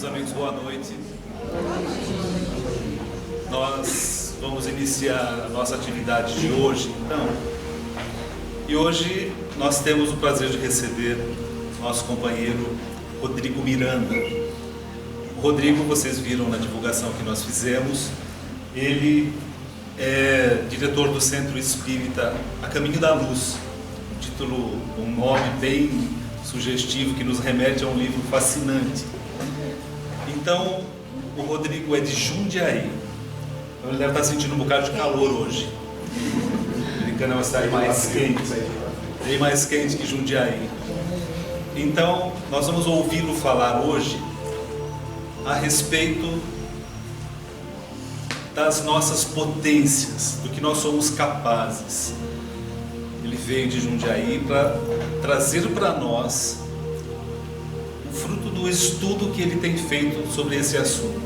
amigos, boa noite. Nós vamos iniciar a nossa atividade de hoje, então. E hoje nós temos o prazer de receber nosso companheiro Rodrigo Miranda. O Rodrigo, vocês viram na divulgação que nós fizemos, ele é diretor do Centro Espírita A Caminho da Luz. Um nome bem sugestivo que nos remete a um livro fascinante. Então, o Rodrigo é de Jundiaí. Então, ele deve estar sentindo um bocado de calor hoje. Americana é uma cidade mais quente, bem mais quente que Jundiaí. Então, nós vamos ouvi-lo falar hoje a respeito das nossas potências, do que nós somos capazes. Ele veio de Jundiaí para trazer para nós o fruto do estudo que ele tem feito sobre esse assunto.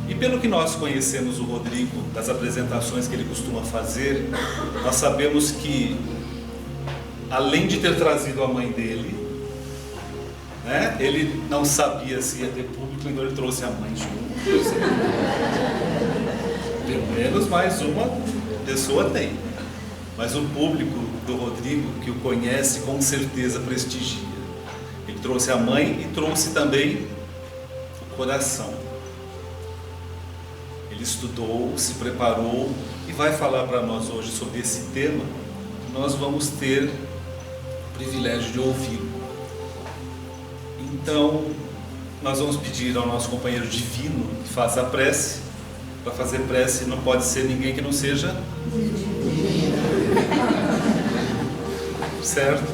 E pelo que nós conhecemos o Rodrigo, das apresentações que ele costuma fazer, nós sabemos que, além de ter trazido a mãe dele, né, ele não sabia se ia ter público, então ele trouxe a mãe junto. Pelo menos mais uma pessoa tem. Mas o público do Rodrigo, que o conhece, com certeza prestigia. Ele trouxe a mãe e trouxe também o coração. Ele estudou, se preparou e vai falar para nós hoje sobre esse tema. Nós vamos ter o privilégio de ouvi-lo. Então, nós vamos pedir ao nosso companheiro divino que faça a prece. Para fazer prece não pode ser ninguém que não seja certo?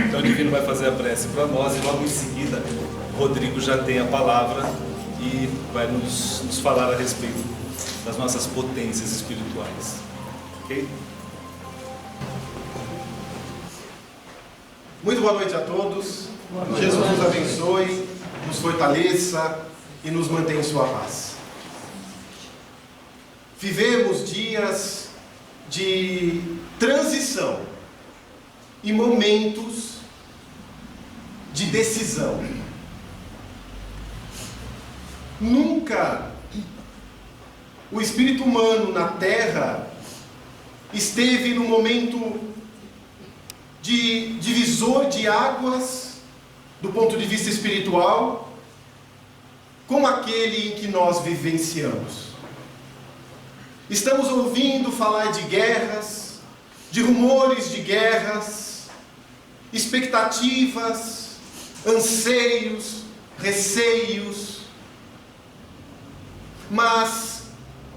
Então o divino vai fazer a prece para nós e logo em seguida o Rodrigo já tem a palavra e vai nos falar a respeito das nossas potências espirituais. Ok? Muito boa noite a todos. Jesus nos abençoe, nos fortaleça e nos mantenha em sua paz. Vivemos dias de transição e momentos de decisão. Nunca o espírito humano na Terra esteve num momento de divisor de águas do ponto de vista espiritual como aquele em que nós vivenciamos. Estamos ouvindo falar de guerras, de rumores de guerras, expectativas, anseios, receios. Mas,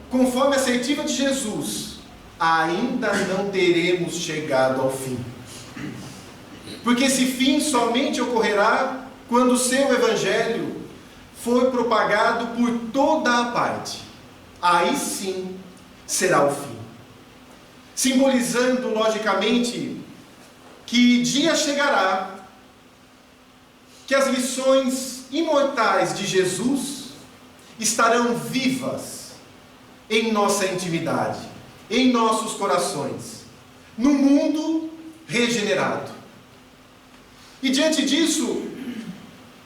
conforme a assertiva de Jesus, ainda não teremos chegado ao fim. Porque esse fim somente ocorrerá quando o seu evangelho for propagado por toda a parte. Aí sim será o fim. Simbolizando, logicamente, que dia chegará que as lições imortais de Jesus estarão vivas em nossa intimidade, em nossos corações, no mundo regenerado. E diante disso,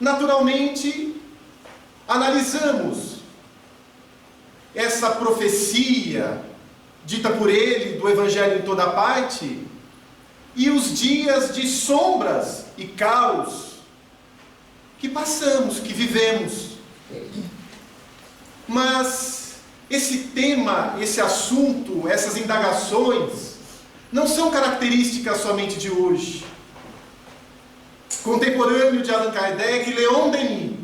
naturalmente, analisamos essa profecia dita por ele, do Evangelho em toda parte, e os dias de sombras e caos que passamos, que vivemos. Mas esse tema, esse assunto, essas indagações, não são características somente de hoje. Contemporâneo de Allan Kardec, Leon Denis,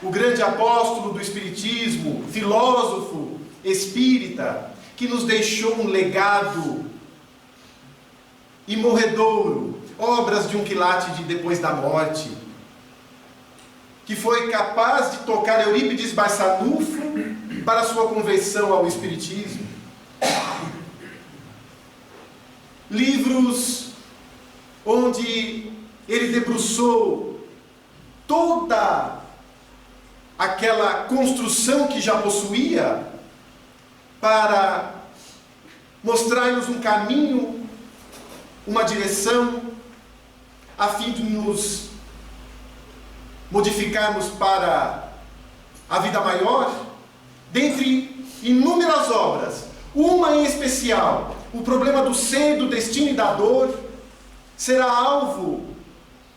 o grande apóstolo do Espiritismo, filósofo espírita, que nos deixou um legado imorredouro, obras de um quilate de depois da morte, que foi capaz de tocar Eurípides Barçanufo para sua conversão ao Espiritismo. Livros onde ele debruçou toda aquela construção que já possuía para mostrar-nos um caminho, uma direção, a fim de nos modificarmos para a vida maior, dentre inúmeras obras, uma em especial, o problema do ser, do destino e da dor, será alvo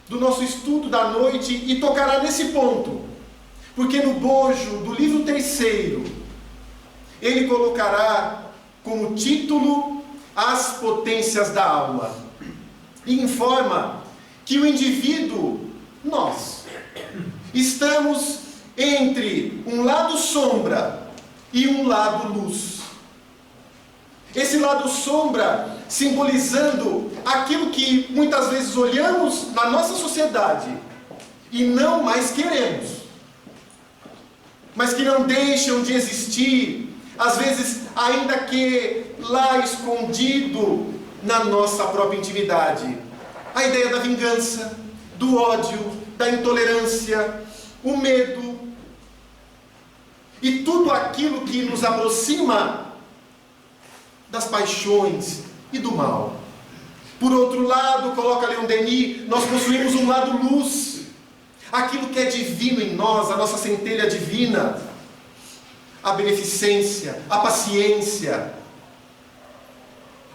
do nosso estudo da noite e tocará nesse ponto, porque no bojo do livro 3º, ele colocará como título As Potências da Alma, e informa que o indivíduo, nós, estamos entre um lado sombra e um lado luz. Esse lado sombra simbolizando aquilo que muitas vezes olhamos na nossa sociedade e não mais queremos, mas que não deixam de existir, às vezes ainda que lá escondido na nossa própria intimidade. A ideia da vingança, do ódio, da intolerância, o medo e tudo aquilo que nos aproxima das paixões e do mal. Por outro lado, coloca Leon Denis, nós possuímos um lado luz, aquilo que é divino em nós, a nossa centelha divina, a beneficência, a paciência,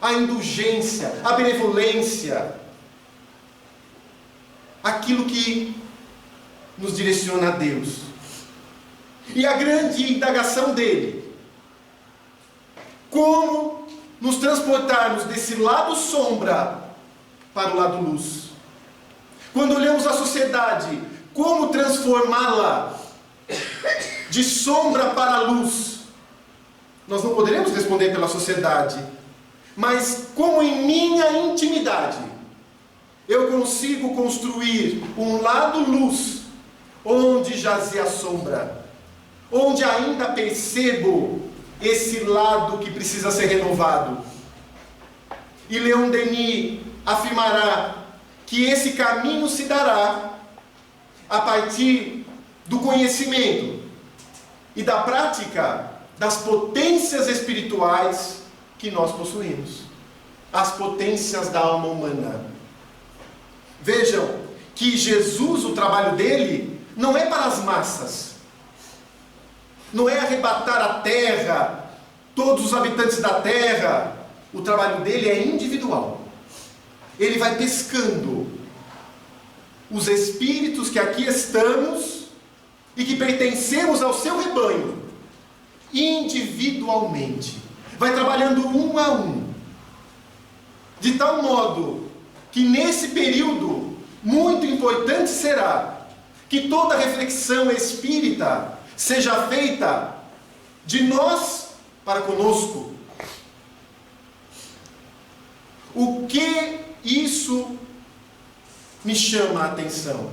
a indulgência, a benevolência, aquilo que nos direciona a Deus. E a grande indagação dele: como nos transportarmos desse lado sombra para o lado luz? Quando olhamos a sociedade, como transformá-la de sombra para a luz? Nós não poderemos responder pela sociedade, mas como em minha intimidade eu consigo construir um lado luz onde jazia a sombra, onde ainda percebo esse lado que precisa ser renovado. E Leon Denis afirmará que esse caminho se dará a partir do conhecimento e da prática das potências espirituais que nós possuímos, as potências da alma humana. Vejam que Jesus, o trabalho dele, não é para as massas, não é arrebatar a terra, todos os habitantes da terra. O trabalho dele é individual. Ele vai pescando os espíritos que aqui estamos e que pertencemos ao seu rebanho, individualmente. Vai trabalhando um a um, de tal modo que nesse período muito importante será que toda reflexão espírita seja feita de nós para conosco. O que isso me chama a atenção?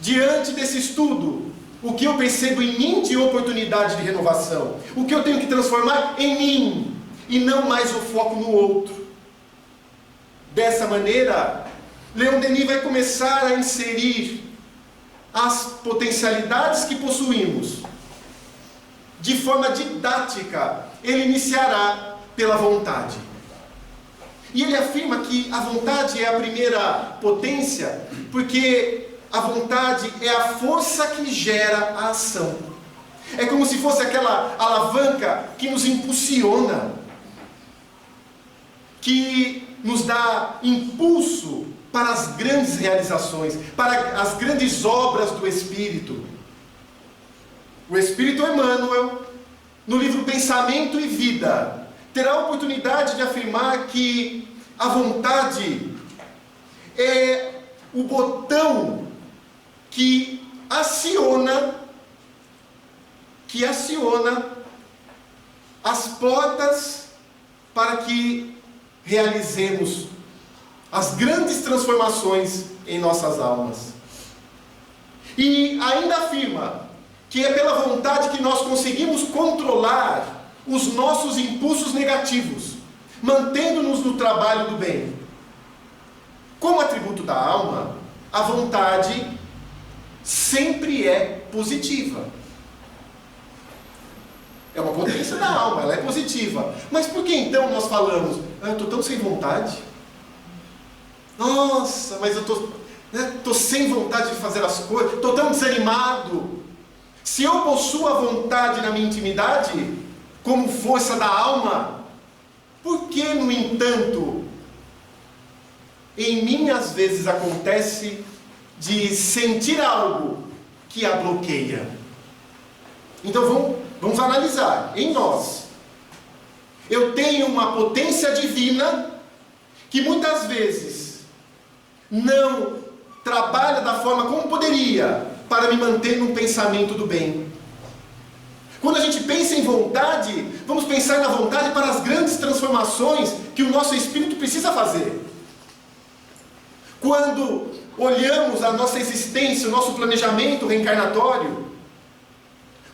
Diante desse estudo, o que eu percebo em mim de oportunidade de renovação? O que eu tenho que transformar em mim e não mais o foco no outro? Dessa maneira, Leon Denis vai começar a inserir as potencialidades que possuímos. De forma didática, ele iniciará pela vontade. E ele afirma que a vontade é a primeira potência, porque a vontade é a força que gera a ação. É como se fosse aquela alavanca que nos impulsiona, que nos dá impulso para as grandes realizações, para as grandes obras do Espírito. O Espírito Emmanuel, no livro Pensamento e Vida, terá a oportunidade de afirmar que a vontade é o botão que aciona as portas para que realizemos as grandes transformações em nossas almas. E ainda afirma que é pela vontade que nós conseguimos controlar os nossos impulsos negativos, mantendo-nos no trabalho do bem. Como atributo da alma, a vontade sempre é positiva. É uma potência da alma, ela é positiva. Mas por que então nós falamos, eu estou tão sem vontade? Nossa, mas eu estou Estou sem vontade de fazer as coisas, estou tão desanimado. Se eu possuo a vontade na minha intimidade, como força da alma, por que, no entanto, em mim às vezes acontece de sentir algo que a bloqueia? Então vamos analisar. Em nós, eu tenho uma potência divina que muitas vezes não trabalha da forma como poderia para me manter num pensamento do bem. Quando a gente pensa em vontade, vamos pensar na vontade para as grandes transformações que o nosso espírito precisa fazer. Quando olhamos a nossa existência, o nosso planejamento reencarnatório,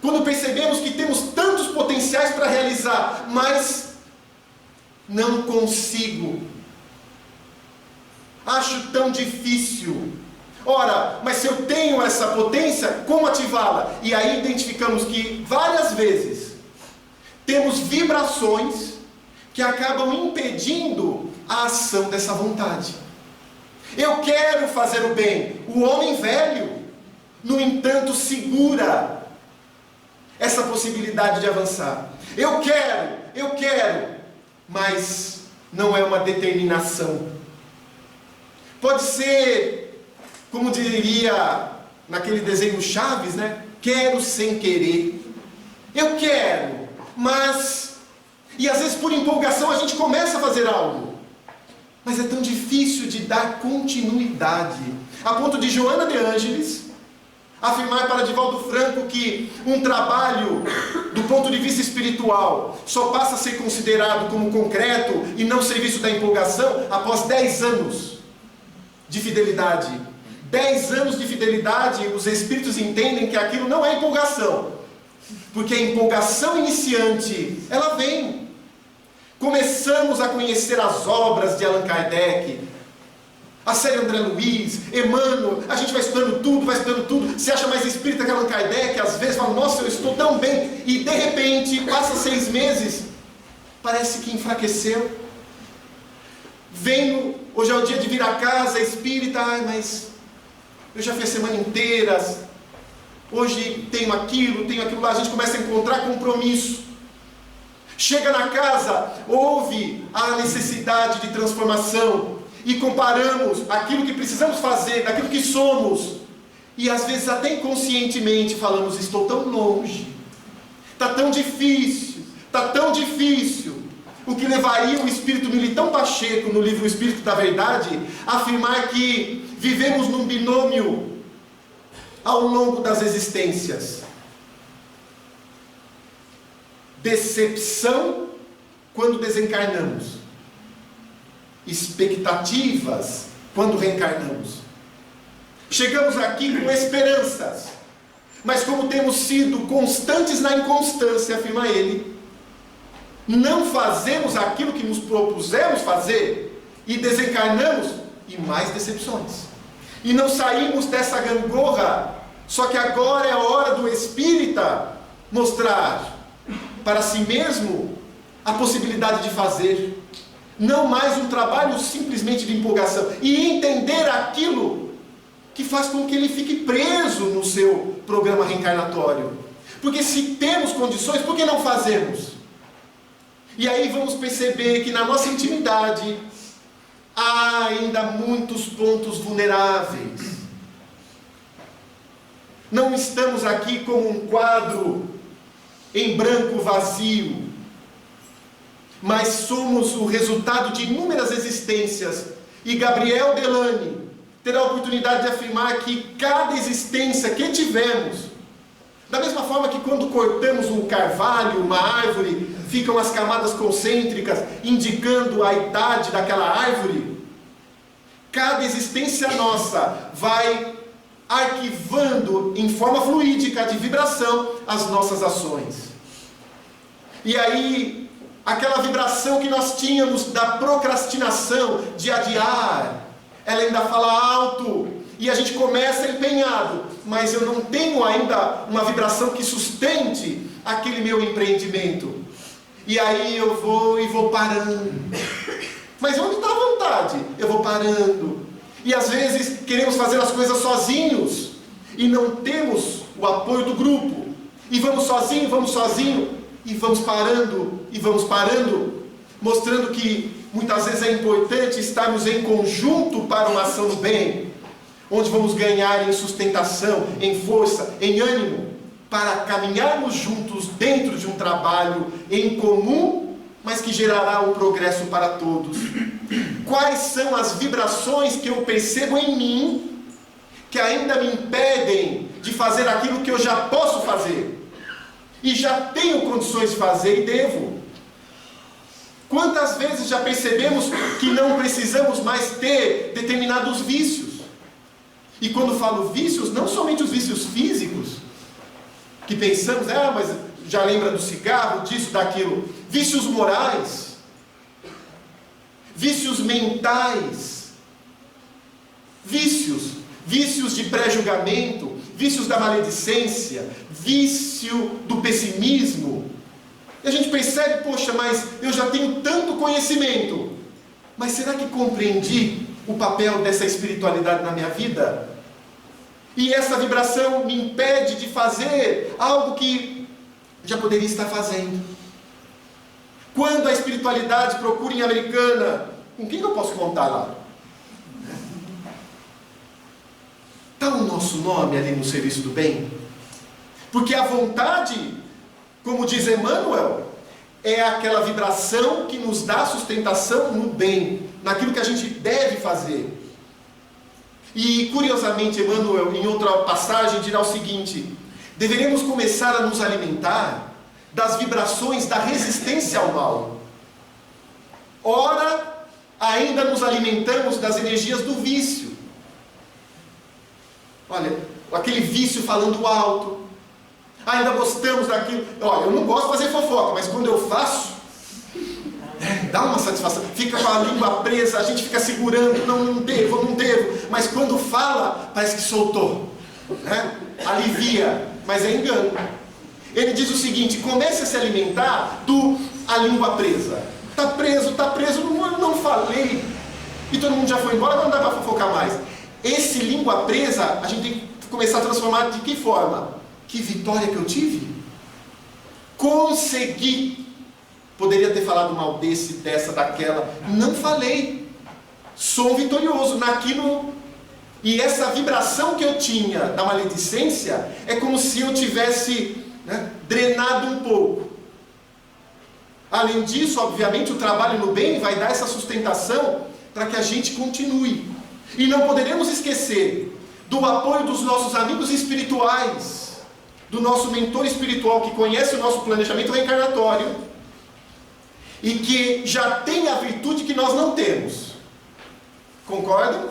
quando percebemos que temos tantos potenciais para realizar, mas não consigo, acho tão difícil. Ora, mas se eu tenho essa potência, como ativá-la? E aí identificamos que várias vezes temos vibrações que acabam impedindo a ação dessa vontade. Eu quero fazer o bem. O homem velho, no entanto, segura essa possibilidade de avançar. Eu quero, mas não é uma determinação. Pode ser, como diria naquele desenho Chaves, quero sem querer. Eu quero, mas... E às vezes por empolgação a gente começa a fazer algo, mas é tão difícil de dar continuidade, a ponto de Joana de Ângeles afirmar para Divaldo Franco que um trabalho, do ponto de vista espiritual, só passa a ser considerado como concreto e não serviço da empolgação após 10 anos de fidelidade. 10 anos de fidelidade, os espíritos entendem que aquilo não é empolgação, porque a empolgação iniciante, ela vem. Começamos a conhecer as obras de Allan Kardec, a série André Luiz, Emmanuel, a gente vai estudando tudo, se acha mais espírita que Allan Kardec, às vezes fala, nossa, eu estou tão bem, e de repente, passa 6 meses, parece que enfraqueceu. Venho, hoje é o dia de vir a casa, espírita, mas eu já fiz a semana inteira, hoje tenho aquilo lá, a gente começa a encontrar compromisso. Chega na casa, ouve a necessidade de transformação, e comparamos aquilo que precisamos fazer, daquilo que somos, e às vezes até inconscientemente falamos, estou tão longe, está tão difícil, o que levaria o espírito Militão Pacheco, no livro O Espírito da Verdade, a afirmar que vivemos num binômio ao longo das existências. Decepção quando desencarnamos, expectativas quando reencarnamos. Chegamos aqui com esperanças, mas como temos sido constantes na inconstância, afirma ele, não fazemos aquilo que nos propusemos fazer e desencarnamos, e mais decepções. E não saímos dessa gangorra, só que agora é a hora do espírita mostrar para si mesmo a possibilidade de fazer, não mais um trabalho simplesmente de empolgação, e entender aquilo que faz com que ele fique preso no seu programa reencarnatório. Porque se temos condições, por que não fazemos? E aí vamos perceber que na nossa intimidade há ainda muitos pontos vulneráveis. Não estamos aqui como um quadro em branco vazio, mas somos o resultado de inúmeras existências, e Gabriel Delany terá a oportunidade de afirmar que cada existência que tivemos, da mesma forma que quando cortamos um carvalho, uma árvore, ficam as camadas concêntricas indicando a idade daquela árvore, cada existência nossa vai arquivando em forma fluídica de vibração as nossas ações. E aí, aquela vibração que nós tínhamos da procrastinação, de adiar, ela ainda fala alto, e a gente começa empenhado, mas eu não tenho ainda uma vibração que sustente aquele meu empreendimento. E aí eu vou parando. Mas onde está a vontade? Eu vou parando. E às vezes queremos fazer as coisas sozinhos e não temos o apoio do grupo. E vamos sozinho, e vamos parando, mostrando que muitas vezes é importante estarmos em conjunto para uma ação do bem, onde vamos ganhar em sustentação, em força, em ânimo, para caminharmos juntos dentro de um trabalho em comum, mas que gerará um progresso para todos. Quais são as vibrações que eu percebo em mim, que ainda me impedem de fazer aquilo que eu já posso fazer, e já tenho condições de fazer e devo? Quantas vezes já percebemos que não precisamos mais ter determinados vícios? E quando falo vícios, não somente os vícios físicos, que pensamos, mas já lembra do cigarro, disso, daquilo. Vícios morais, vícios mentais, vícios de pré-julgamento, vícios da maledicência, vício do pessimismo. E a gente percebe, poxa, mas eu já tenho tanto conhecimento, mas será que compreendi o papel dessa espiritualidade na minha vida? E essa vibração me impede de fazer algo que já poderia estar fazendo. Quando a espiritualidade procura em Americana, com quem eu posso contar lá? Está o nosso nome ali no serviço do bem? Porque a vontade, como diz Emmanuel, é aquela vibração que nos dá sustentação no bem, naquilo que a gente deve fazer. E curiosamente, Emmanuel, em outra passagem, dirá o seguinte: deveremos começar a nos alimentar das vibrações da resistência ao mal. Ora, ainda nos alimentamos das energias do vício. Olha, aquele vício falando alto. Ainda gostamos daquilo. Olha, eu não gosto de fazer fofoca, mas quando eu faço, dá uma satisfação. Fica com a língua presa, a gente fica segurando. Não devo. Mas quando fala, parece que soltou. Alivia, mas é engano. Ele diz o seguinte: comece a se alimentar a língua presa. Está preso, não falei. E todo mundo já foi embora, não dá para fofocar mais. Esse língua presa, a gente tem que começar a transformar de que forma? Que vitória que eu tive? Consegui. Poderia ter falado mal dessa, daquela. Não falei. Sou vitorioso naquilo. E essa vibração que eu tinha da maledicência é como se eu tivesse drenado um pouco. Além disso, obviamente, o trabalho no bem vai dar essa sustentação para que a gente continue. E não poderemos esquecer do apoio dos nossos amigos espirituais, do nosso mentor espiritual que conhece o nosso planejamento reencarnatório e que já tem a virtude que nós não temos. Concordam?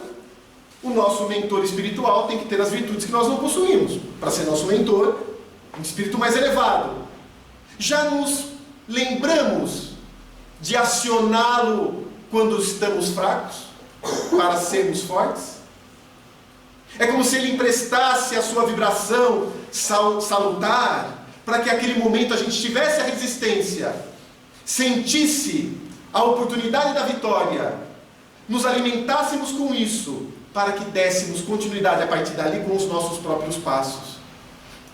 O nosso mentor espiritual tem que ter as virtudes que nós não possuímos, para ser nosso mentor, um espírito mais elevado. Já nos lembramos de acioná-lo quando estamos fracos, para sermos fortes? É como se ele emprestasse a sua vibração salutar, para que naquele momento a gente tivesse a resistência, sentisse a oportunidade da vitória, nos alimentássemos com isso, para que dessemos continuidade a partir dali com os nossos próprios passos.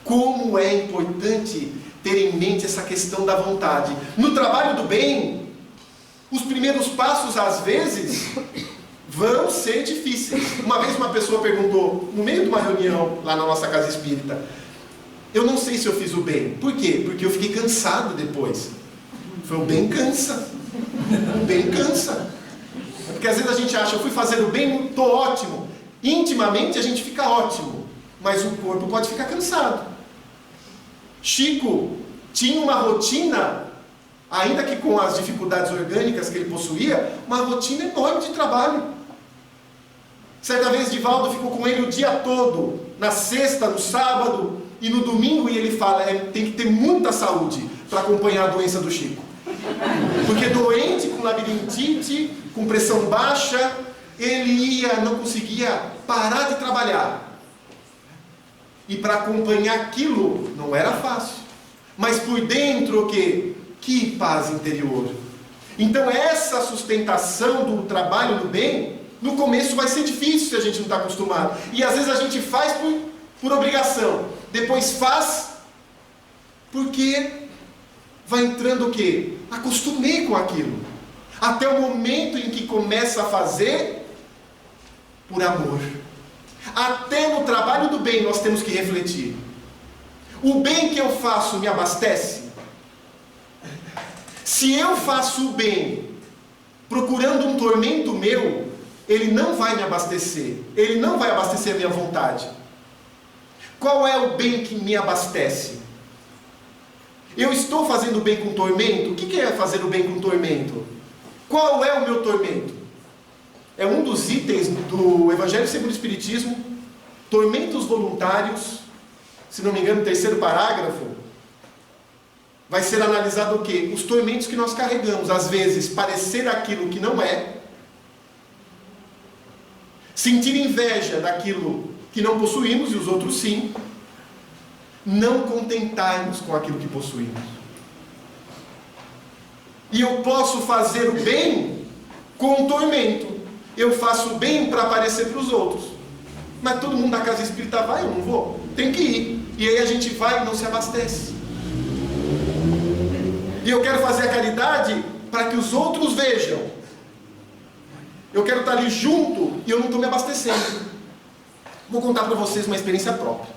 Como é importante ter em mente essa questão da vontade. No trabalho do bem, os primeiros passos às vezes vão ser difíceis. Uma vez uma pessoa perguntou, no meio de uma reunião lá na nossa casa espírita, eu não sei se eu fiz o bem. Por quê? Porque eu fiquei cansado depois. Foi o bem cansa. O bem cansa. Porque às vezes a gente acha, eu fui fazer o bem, estou ótimo. Intimamente a gente fica ótimo, mas o corpo pode ficar cansado. Chico tinha uma rotina, ainda que com as dificuldades orgânicas que ele possuía, uma rotina enorme de trabalho. Certa vez Divaldo ficou com ele o dia todo, na sexta, no sábado e no domingo, e ele fala, tem que ter muita saúde para acompanhar a doença do Chico. Porque doente, com labirintite, com pressão baixa, ele não conseguia parar de trabalhar. E para acompanhar aquilo não era fácil. Mas por dentro o quê? Que paz interior. Então essa sustentação do trabalho do bem No começo vai ser difícil se a gente não está acostumado. E às vezes a gente faz por obrigação. Depois faz porque vai entrando o quê? Acostumei com aquilo. Até o momento em que começa a fazer por amor. Até no trabalho do bem nós temos que refletir. O bem que eu faço me abastece? Se eu faço o bem procurando um tormento meu, ele não vai me abastecer. Ele não vai abastecer a minha vontade. Qual é o bem que me abastece? Eu estou fazendo o bem com tormento? O que é fazer o bem com tormento? Qual é o meu tormento? É um dos itens do Evangelho segundo o Espiritismo, tormentos voluntários, se não me engano, no 3º parágrafo, vai ser analisado o quê? Os tormentos que nós carregamos, às vezes parecer aquilo que não é, sentir inveja daquilo que não possuímos e os outros sim, não contentarmos com aquilo que possuímos. E eu posso fazer o bem com o tormento. Eu faço o bem para aparecer para os outros. Mas todo mundo da casa espírita vai, eu não vou. Tem que ir. E aí a gente vai e não se abastece. E eu quero fazer a caridade para que os outros vejam. Eu quero estar ali junto e eu não estou me abastecendo. Vou contar para vocês uma experiência própria.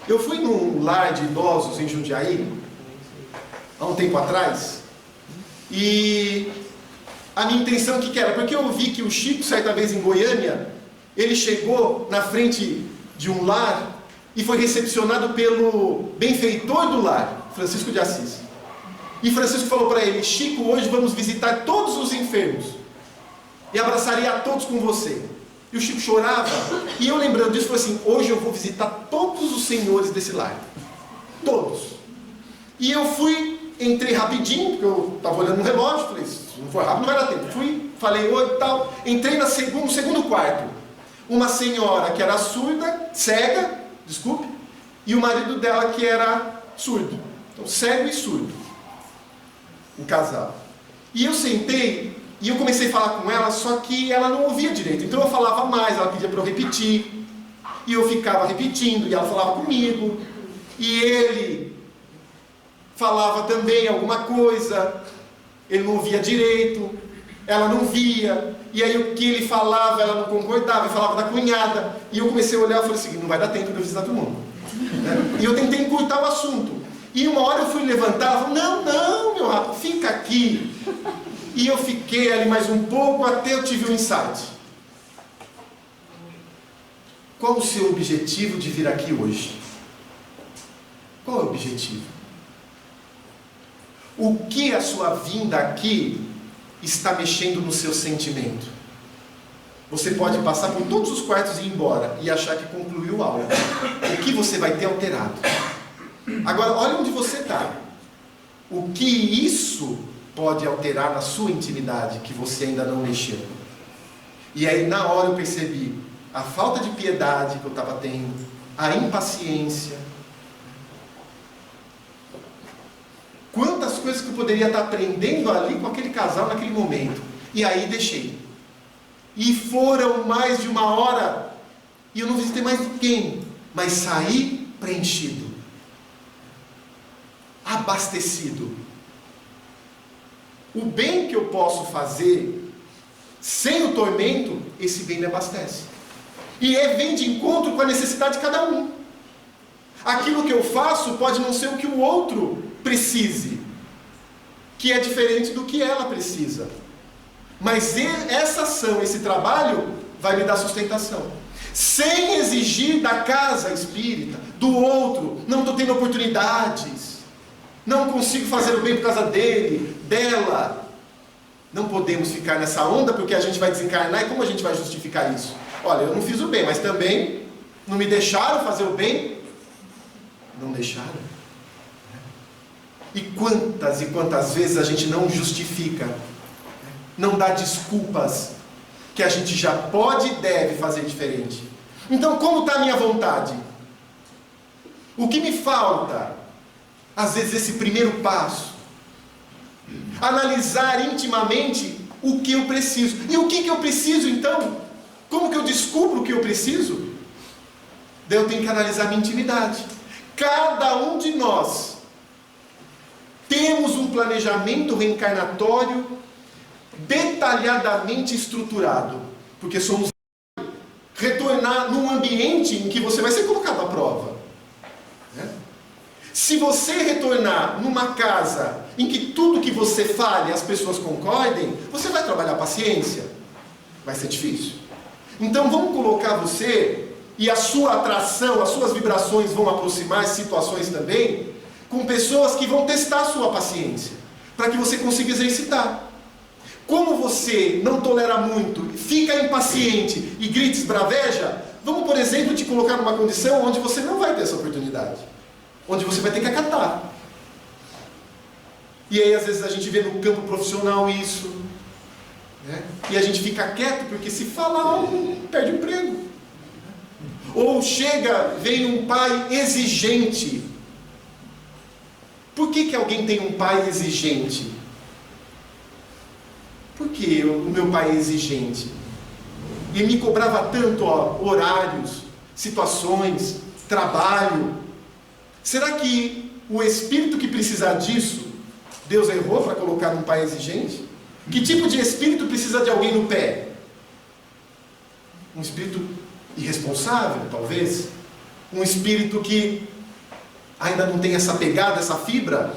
Eu fui num lar de idosos em Jundiaí, há um tempo atrás, e a minha intenção o que era? Porque eu vi que o Chico, certa vez em Goiânia, ele chegou na frente de um lar e foi recepcionado pelo benfeitor do lar, Francisco de Assis. E Francisco falou para ele: Chico, hoje vamos visitar todos os enfermos e abraçaria a todos com você. E o Chico chorava, e eu lembrando disso, falei assim: hoje eu vou visitar todos os senhores desse lar. Todos. E eu fui, entrei rapidinho, porque eu estava olhando no relógio, falei, se não for rápido não vai dar tempo. Fui, falei oi e tal, entrei no segundo quarto. Uma senhora que era cega, e o marido dela que era surdo. Então, cego e surdo. O casal. E eu sentei, e eu comecei a falar com ela, só que ela não ouvia direito. Então eu falava mais, ela pedia para eu repetir. E eu ficava repetindo, e ela falava comigo. E ele falava também alguma coisa. Ele não ouvia direito. Ela não via. E aí o que ele falava, ela não concordava. Ele falava da cunhada. E eu comecei a olhar e falei assim: não vai dar tempo de eu visitar todo mundo. E eu tentei encurtar o assunto. E uma hora eu fui levantar, ela falou: não, meu rato, fica aqui. E eu fiquei ali mais um pouco até eu tive um insight. Qual o seu objetivo de vir aqui hoje? Qual é o objetivo? O que a sua vinda aqui está mexendo no seu sentimento? Você pode passar por todos os quartos e ir embora e achar que concluiu algo. O que você vai ter alterado? Agora, olha onde você está. O que isso pode alterar na sua intimidade que você ainda não mexeu? E aí, na hora eu percebi a falta de piedade que eu estava tendo, a impaciência. Quantas coisas que eu poderia estar aprendendo ali com aquele casal naquele momento. E aí deixei. E foram mais de uma hora e eu não visitei mais ninguém, mas saí preenchido, abastecido. O bem que eu posso fazer sem o tormento, esse bem me abastece. E vem de encontro com a necessidade de cada um. Aquilo que eu faço pode não ser o que o outro precise, que é diferente do que ela precisa. Mas essa ação, esse trabalho, vai me dar sustentação. Sem exigir da casa espírita, do outro, não estou tendo oportunidades, não consigo fazer o bem por causa dele, dela. Não podemos ficar nessa onda, porque a gente vai desencarnar, e como a gente vai justificar isso? Olha, eu não fiz o bem, mas também não me deixaram fazer o bem. Não deixaram. E quantas vezes a gente não justifica, não dá desculpas, que a gente já pode e deve fazer diferente. Então, como está a minha vontade? O que me falta? Às vezes esse primeiro passo. Analisar intimamente o que eu preciso. E o que eu preciso então? Como que eu descubro o que eu preciso? Daí eu tenho que analisar a minha intimidade. Cada um de nós temos um planejamento reencarnatório detalhadamente estruturado, porque somos retornar num ambiente em que você vai ser colocado à prova, né? Se você retornar numa casa em que tudo que você fale as pessoas concordem, você vai trabalhar paciência? Vai ser difícil. Então vamos colocar você e a sua atração, as suas vibrações vão aproximar situações também com pessoas que vão testar a sua paciência, para que você consiga exercitar. Como você não tolera muito, fica impaciente e grita, esbraveja, vamos, por exemplo, te colocar numa condição onde você não vai ter essa oportunidade, onde você vai ter que acatar. E aí às vezes a gente vê no campo profissional isso, né? E a gente fica quieto porque se fala algo, perde o emprego. Ou chega, vem um pai exigente. Por que alguém tem um pai exigente? Porque o meu pai é exigente. E me cobrava tanto, horários, situações, trabalho. Será que o espírito que precisar disso, Deus errou para colocar um pai exigente? Que tipo de espírito precisa de alguém no pé? Um espírito irresponsável, talvez? Um espírito que ainda não tem essa pegada, essa fibra,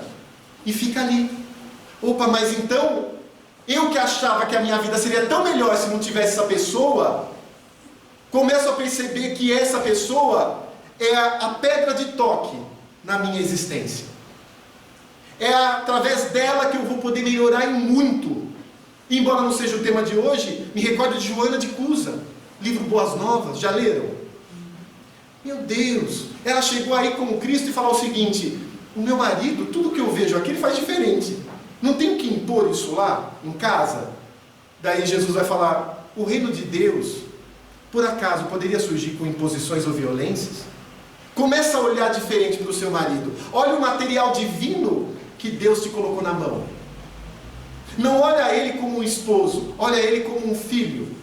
e fica ali. Opa, mas então, eu que achava que a minha vida seria tão melhor se não tivesse essa pessoa, começo a perceber que essa pessoa é a pedra de toque na minha existência. É através dela que eu vou poder melhorar em muito. Embora não seja o tema de hoje, me recordo de Joana de Cusa, livro Boas Novas, já leram? Meu Deus, ela chegou aí com Cristo e falou o seguinte: o meu marido, tudo que eu vejo aqui, ele faz diferente. Não tenho que impor isso lá, em casa? Daí Jesus vai falar: o reino de Deus, por acaso, poderia surgir com imposições ou violências? Começa a olhar diferente para o seu marido. Olha o material divino que Deus te colocou na mão. Não olha ele como um esposo, olha ele como um filho.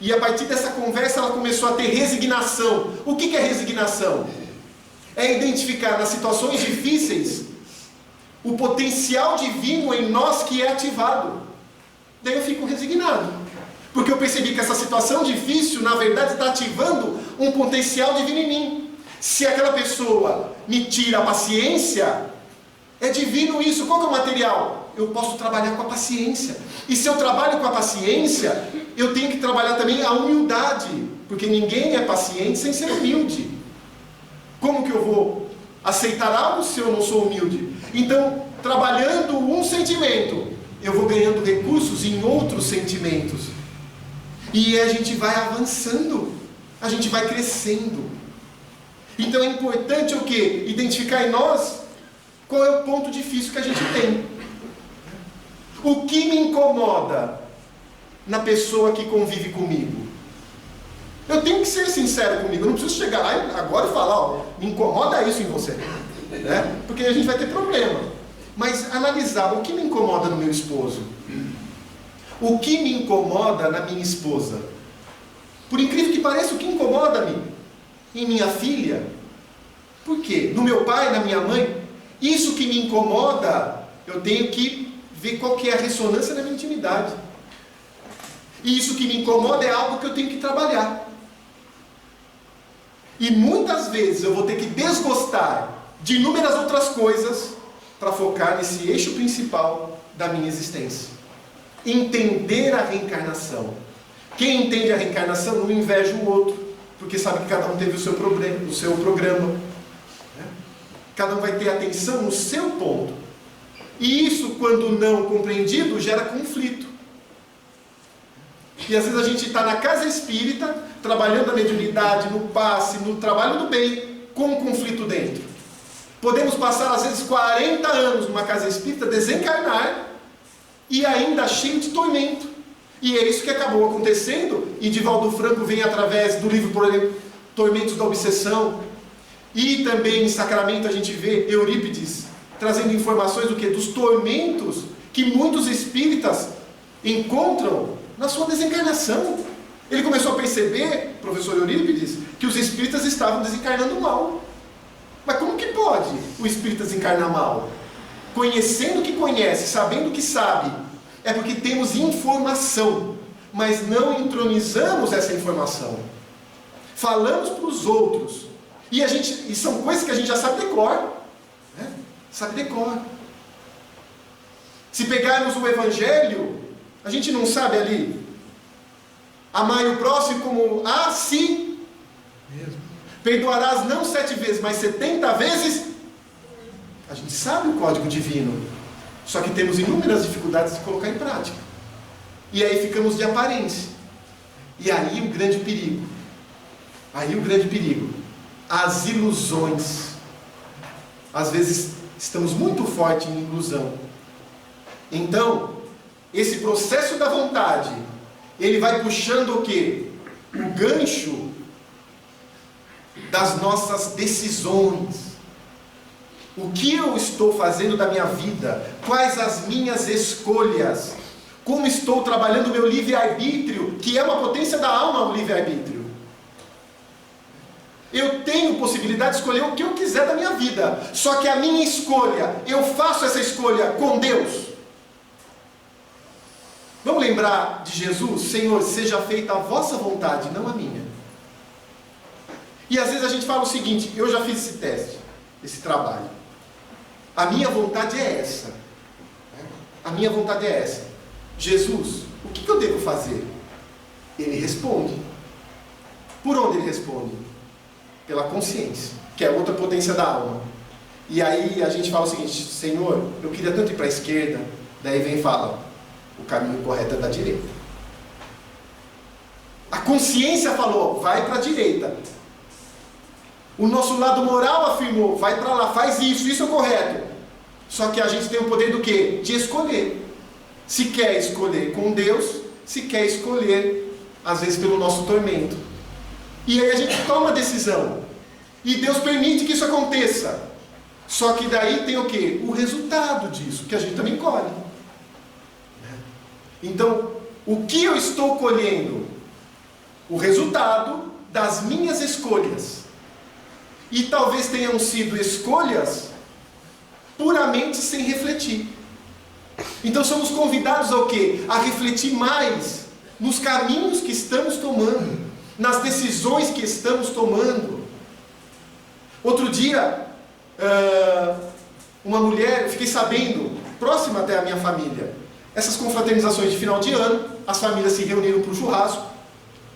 E a partir dessa conversa ela começou a ter resignação. O que é resignação? É identificar nas situações difíceis o potencial divino em nós que é ativado. Daí eu fico resignado, porque eu percebi que essa situação difícil na verdade está ativando um potencial divino em mim. Se aquela pessoa me tira a paciência, é divino isso. Qual que é o material? Eu posso trabalhar com a paciência. E se eu trabalho com a paciência, eu tenho que trabalhar também a humildade, porque ninguém é paciente sem ser humilde. Como que eu vou aceitar algo se eu não sou humilde? Então, trabalhando um sentimento, eu vou ganhando recursos em outros sentimentos. E a gente vai avançando, a gente vai crescendo. Então é importante o quê? Identificar em nós qual é o ponto difícil que a gente tem. O que me incomoda na pessoa que convive comigo? Eu tenho que ser sincero comigo, eu não preciso chegar lá agora e falar, ó, me incomoda isso em você, né? Porque a gente vai ter problema. Mas analisar o que me incomoda no meu esposo, o que me incomoda na minha esposa. Por incrível que pareça, o que incomoda-me em minha filha. Por quê? No meu pai, na minha mãe. Isso que me incomoda, eu tenho que ver qual que é a ressonância da minha intimidade. E isso que me incomoda é algo que eu tenho que trabalhar. E muitas vezes eu vou ter que desgostar de inúmeras outras coisas para focar nesse eixo principal da minha existência. Entender a reencarnação. Quem entende a reencarnação não inveja o outro, porque sabe que cada um teve o seu programa. Né? Cada um vai ter atenção no seu ponto. E isso, quando não compreendido, gera conflito. E às vezes a gente está na casa espírita, trabalhando a mediunidade, no passe, no trabalho do bem, com um conflito dentro. Podemos passar às vezes 40 anos numa casa espírita, desencarnar, e ainda cheio de tormento. E é isso que acabou acontecendo, e Divaldo Franco vem através do livro, por exemplo, Tormentos da Obsessão, e também em Sacramento a gente vê Eurípides trazendo informações do que? Dos tormentos que muitos espíritas encontram na sua desencarnação. Ele começou a perceber, professor Eurípides, que os espíritas estavam desencarnando mal. Mas como que pode o espírita desencarnar mal? Conhecendo o que conhece, sabendo o que sabe, é porque temos informação, mas não entronizamos essa informação. Falamos para os outros, e são coisas que a gente já sabe decor, né? Sabe decor. Se pegarmos o Evangelho, a gente não sabe ali, amai o próximo como a si mesmo. Perdoarás não 7 vezes, mas 70 vezes. A gente sabe o código divino, só que temos inúmeras dificuldades de colocar em prática. E aí ficamos de aparência. E aí o grande perigo. As ilusões. Às vezes estamos muito fortes em ilusão. Então, esse processo da vontade, ele vai puxando o quê? O gancho das nossas decisões. O que eu estou fazendo da minha vida? Quais as minhas escolhas? Como estou trabalhando o meu livre-arbítrio, que é uma potência da alma, o livre-arbítrio. Eu tenho possibilidade de escolher o que eu quiser da minha vida. Só que a minha escolha, eu faço essa escolha com Deus. Vamos lembrar de Jesus? Senhor, seja feita a vossa vontade, não a minha. E às vezes a gente fala o seguinte, eu já fiz esse teste, esse trabalho. A minha vontade é essa. A minha vontade é essa. Jesus, o que eu devo fazer? Ele responde. Por onde ele responde? Pela consciência, que é outra potência da alma. E aí a gente fala o seguinte, Senhor, eu queria tanto ir para a esquerda. Daí vem e fala, o caminho correto é da direita. A consciência falou, vai para a direita. O nosso lado moral afirmou, vai para lá, faz isso é o correto. Só que a gente tem o poder do quê? De escolher. Se quer escolher com Deus, se quer escolher, às vezes, pelo nosso tormento. E aí a gente toma a decisão. E Deus permite que isso aconteça. Só que daí tem o quê? O resultado disso, que a gente também colhe. Então, o que eu estou colhendo? O resultado das minhas escolhas. E talvez tenham sido escolhas puramente sem refletir. Então somos convidados ao quê? A refletir mais nos caminhos que estamos tomando, nas decisões que estamos tomando. Outro dia, uma mulher, eu fiquei sabendo, próxima até a minha família, essas confraternizações de final de ano, as famílias se reuniram para o churrasco,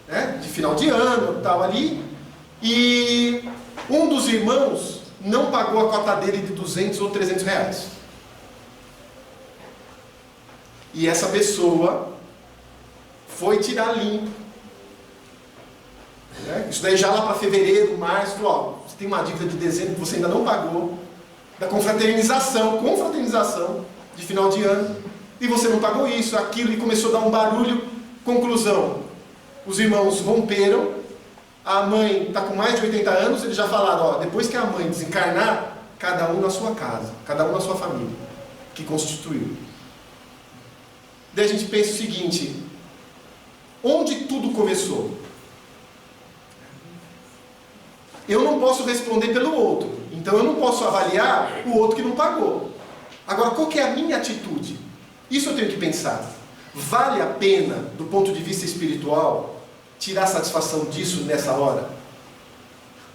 né, de final de ano, tal ali, e um dos irmãos não pagou a cota dele de 200 ou 300 reais. E essa pessoa foi tirar limpo. Isso daí já lá para fevereiro, março, falou, você tem uma dívida de dezembro que você ainda não pagou, da confraternização de final de ano, e você não pagou isso, aquilo, e começou a dar um barulho. Conclusão, os irmãos romperam, a mãe está com mais de 80 anos, eles já falaram, depois que a mãe desencarnar, cada um na sua casa, cada um na sua família, que constituiu. Daí a gente pensa o seguinte, onde tudo começou? Eu não posso responder pelo outro, então eu não posso avaliar o outro que não pagou. Agora, qual que é a minha atitude? Isso eu tenho que pensar. Vale a pena, do ponto de vista espiritual, tirar satisfação disso nessa hora?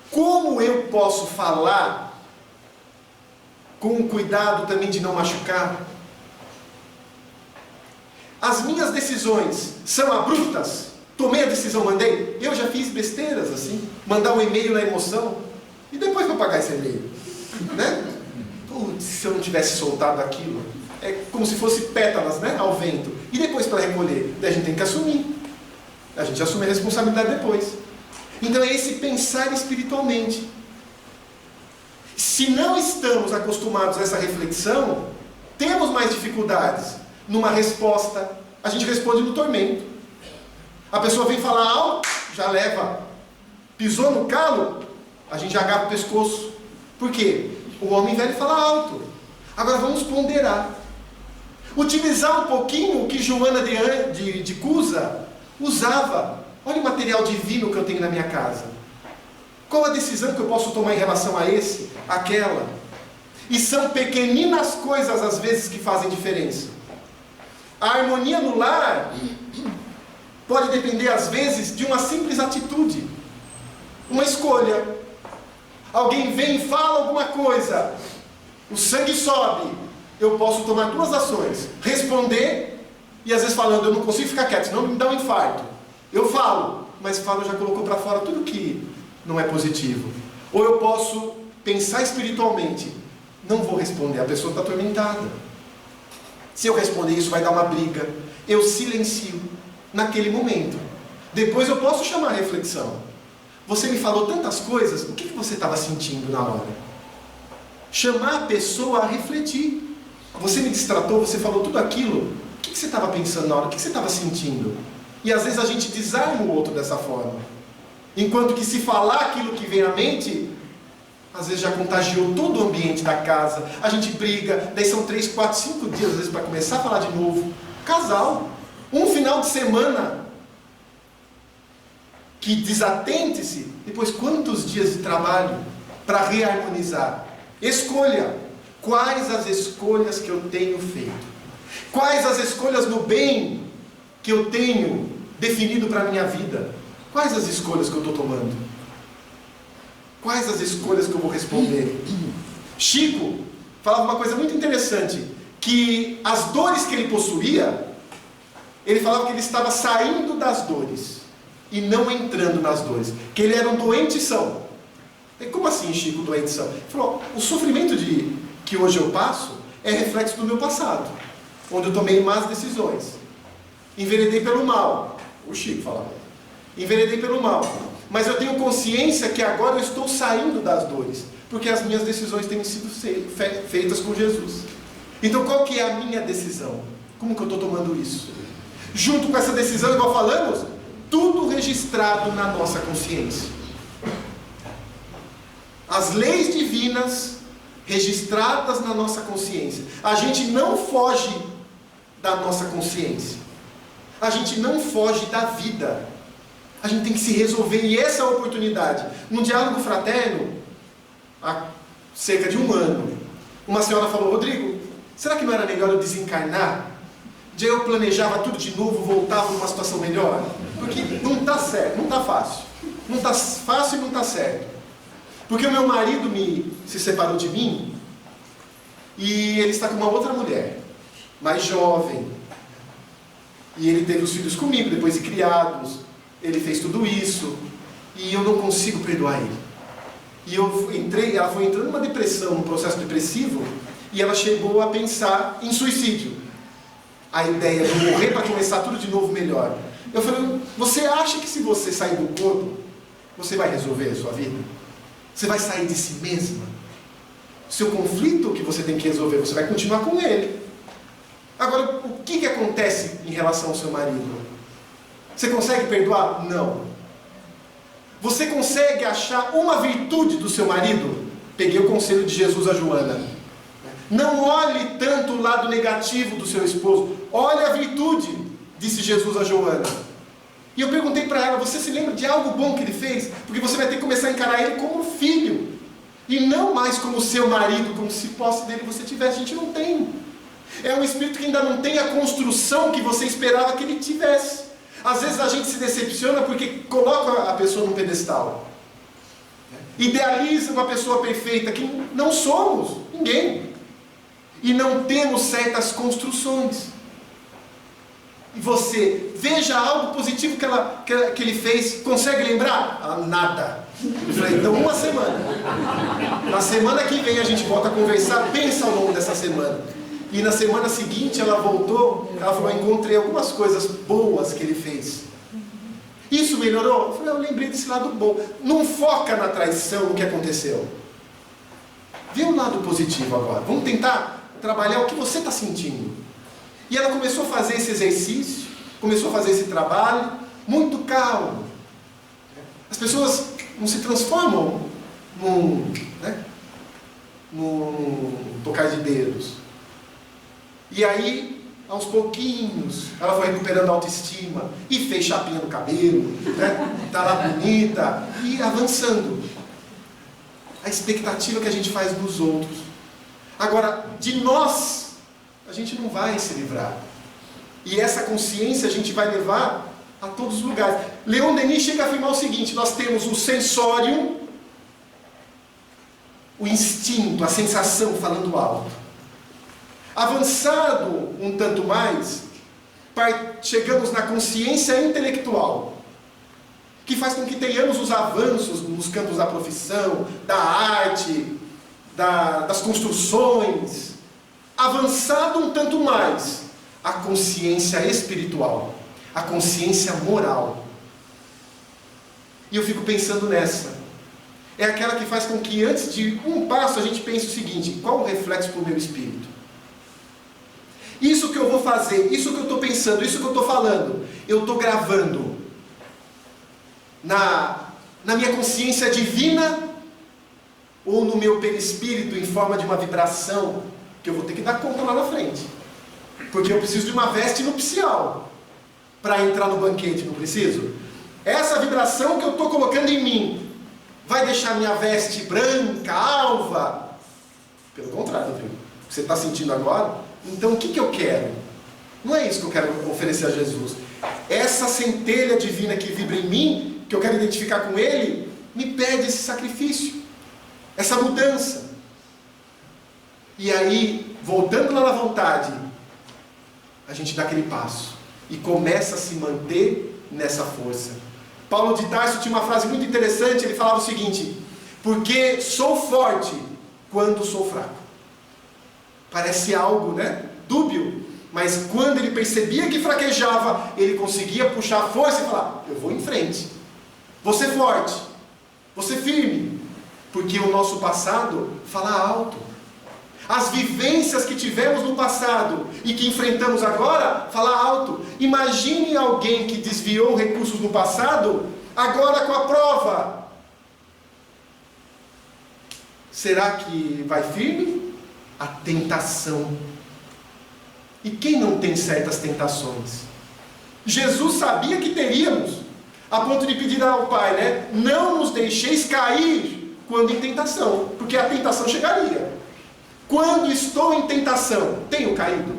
Como eu posso falar com cuidado também de não machucar? As minhas decisões são abruptas? Tomei a decisão, mandei? Eu já fiz besteiras assim, mandar um e-mail na emoção, e depois vou pagar esse e-mail, né? Putz, se eu não tivesse soltado aquilo, é como se fosse pétalas, né, ao vento, e depois para recolher, daí a gente tem que assumir, a gente assume a responsabilidade depois. Então é esse pensar espiritualmente. Se não estamos acostumados a essa reflexão, temos mais dificuldades numa resposta. A gente responde no tormento. A pessoa vem falar algo, já leva. Pisou no calo, a gente já agarra o pescoço. Por quê? O homem velho fala alto. Agora vamos ponderar. Utilizar um pouquinho o que Joana de Cusa usava. Olha o material divino que eu tenho na minha casa. Qual a decisão que eu posso tomar em relação a esse, aquela? E são pequeninas coisas, às vezes, que fazem diferença. A harmonia no lar pode depender, às vezes, de uma simples atitude. Uma escolha. Alguém vem e fala alguma coisa. O sangue sobe. Eu posso tomar duas ações. Responder e, às vezes, falando, eu não consigo ficar quieto, senão me dá um infarto. Eu falo, mas falo já colocou para fora tudo que não é positivo. Ou eu posso pensar espiritualmente. Não vou responder, a pessoa está atormentada. Se eu responder isso, vai dar uma briga. Eu silencio naquele momento. Depois eu posso chamar a reflexão. Você me falou tantas coisas, o que você estava sentindo na hora? Chamar a pessoa a refletir. Você me distratou, você falou tudo aquilo. O que você estava pensando na hora? O que você estava sentindo? E às vezes a gente desarma o outro dessa forma. Enquanto que se falar aquilo que vem à mente, às vezes já contagiou todo o ambiente da casa. A gente briga, daí são 3, 4, 5 dias, às vezes, para começar a falar de novo. Casal, um final de semana que desatente-se, depois quantos dias de trabalho para reharmonizar? Escolha. Quais as escolhas que eu tenho feito? Quais as escolhas no bem que eu tenho definido para a minha vida? Quais as escolhas que eu estou tomando? Quais as escolhas que eu vou responder? Chico falava uma coisa muito interessante, que as dores que ele possuía, ele falava que ele estava saindo das dores e não entrando nas dores, que ele era um doentição. E como assim, Chico, doentição? Ele falou, o sofrimento que hoje eu passo é reflexo do meu passado, onde eu tomei más decisões, enveredei pelo mal. O Chico falava, enveredei pelo mal. Mas eu tenho consciência que agora eu estou saindo das dores, porque as minhas decisões têm sido feitas com Jesus. Então qual que é a minha decisão? Como que eu estou tomando isso? Junto com essa decisão, igual falamos, tudo registrado na nossa consciência. As leis divinas registradas na nossa consciência. A gente não foge da nossa consciência. A gente não foge da vida. A gente tem que se resolver, e essa é a oportunidade. Num diálogo fraterno, há cerca de 1 ano, uma senhora falou, Rodrigo, será que não era melhor eu desencarnar? De eu planejava tudo de novo, voltava numa situação melhor? Porque não está certo, não está fácil. Não está fácil e não está certo. Porque o meu marido se separou de mim, e ele está com uma outra mulher, mais jovem. E ele teve os filhos comigo, depois de criados. Ele fez tudo isso, e eu não consigo perdoar ele. E ela foi entrando numa depressão, num processo depressivo, e ela chegou a pensar em suicídio. A ideia de morrer para começar tudo de novo melhor. Eu falei, você acha que se você sair do corpo, você vai resolver a sua vida? Você vai sair de si mesma? O seu conflito que você tem que resolver, você vai continuar com ele. Agora, o que acontece em relação ao seu marido? Você consegue perdoar? Não. Você consegue achar uma virtude do seu marido? Peguei o conselho de Jesus a Joana. Não olhe tanto o lado negativo do seu esposo. Olhe a virtude, disse Jesus a Joana. E eu perguntei para ela, você se lembra de algo bom que ele fez? Porque você vai ter que começar a encarar ele como filho. E não mais como seu marido, como se posse dele você tivesse. A gente não tem. É um espírito que ainda não tem a construção que você esperava que ele tivesse. Às vezes a gente se decepciona porque coloca a pessoa num pedestal. Idealiza uma pessoa perfeita, que não somos, ninguém. E não temos certas construções. E você veja algo positivo que ele fez, consegue lembrar? Ah, nada. Eu falei, então 1 semana. Na semana que vem a gente volta a conversar, pensa ao longo dessa semana. E na semana seguinte ela voltou, ela falou, encontrei algumas coisas boas que ele fez. Isso melhorou? Eu falei, eu lembrei desse lado bom. Não foca na traição, no que aconteceu. Vê o lado positivo agora. Vamos tentar trabalhar o que você está sentindo. E ela começou a fazer esse exercício, começou a fazer esse trabalho, muito calmo. As pessoas não se transformam num tocar de dedos. E aí aos pouquinhos, ela foi recuperando a autoestima e fez chapinha no cabelo, né? Tá lá bonita e avançando. A expectativa que a gente faz dos outros. Agora, de nós, a gente não vai se livrar. E essa consciência a gente vai levar a todos os lugares. Leon Denis chega a afirmar o seguinte: nós temos o sensório, o instinto, a sensação falando alto. Avançado um tanto mais, chegamos na consciência intelectual, que faz com que tenhamos os avanços nos campos da profissão, da arte, das construções. Avançado um tanto mais, a consciência espiritual, a consciência moral. E eu fico pensando nessa. É aquela que faz com que antes de um passo a gente pense o seguinte: qual o reflexo para o meu espírito? Isso que eu vou fazer, isso que eu estou pensando, isso que eu estou falando, eu estou gravando na minha consciência divina ou no meu perispírito em forma de uma vibração que eu vou ter que dar conta lá na frente? Porque eu preciso de uma veste nupcial para entrar no banquete, não preciso? Essa vibração que eu estou colocando em mim vai deixar minha veste branca, alva? Pelo contrário, viu? O que você está sentindo agora? Então o que eu quero? Não é isso que eu quero oferecer a Jesus. Essa centelha divina que vibra em mim, que eu quero identificar com Ele, me pede esse sacrifício, essa mudança. E aí, voltando lá na vontade, a gente dá aquele passo e começa a se manter nessa força. Paulo de Tarso tinha uma frase muito interessante. Ele falava o seguinte: porque sou forte quando sou fraco. Parece algo, né, dúbio, mas quando ele percebia que fraquejava, ele conseguia puxar a força e falar: eu vou em frente, vou ser forte, vou ser firme, porque o nosso passado fala alto. As vivências que tivemos no passado e que enfrentamos agora, fala alto. Imagine alguém que desviou recursos no passado, agora com a prova. Será que vai firme? A tentação. E quem não tem certas tentações? Jesus sabia que teríamos, a ponto de pedir ao Pai, né? Não nos deixeis cair quando em tentação, porque a tentação chegaria. Quando estou em tentação, tenho caído?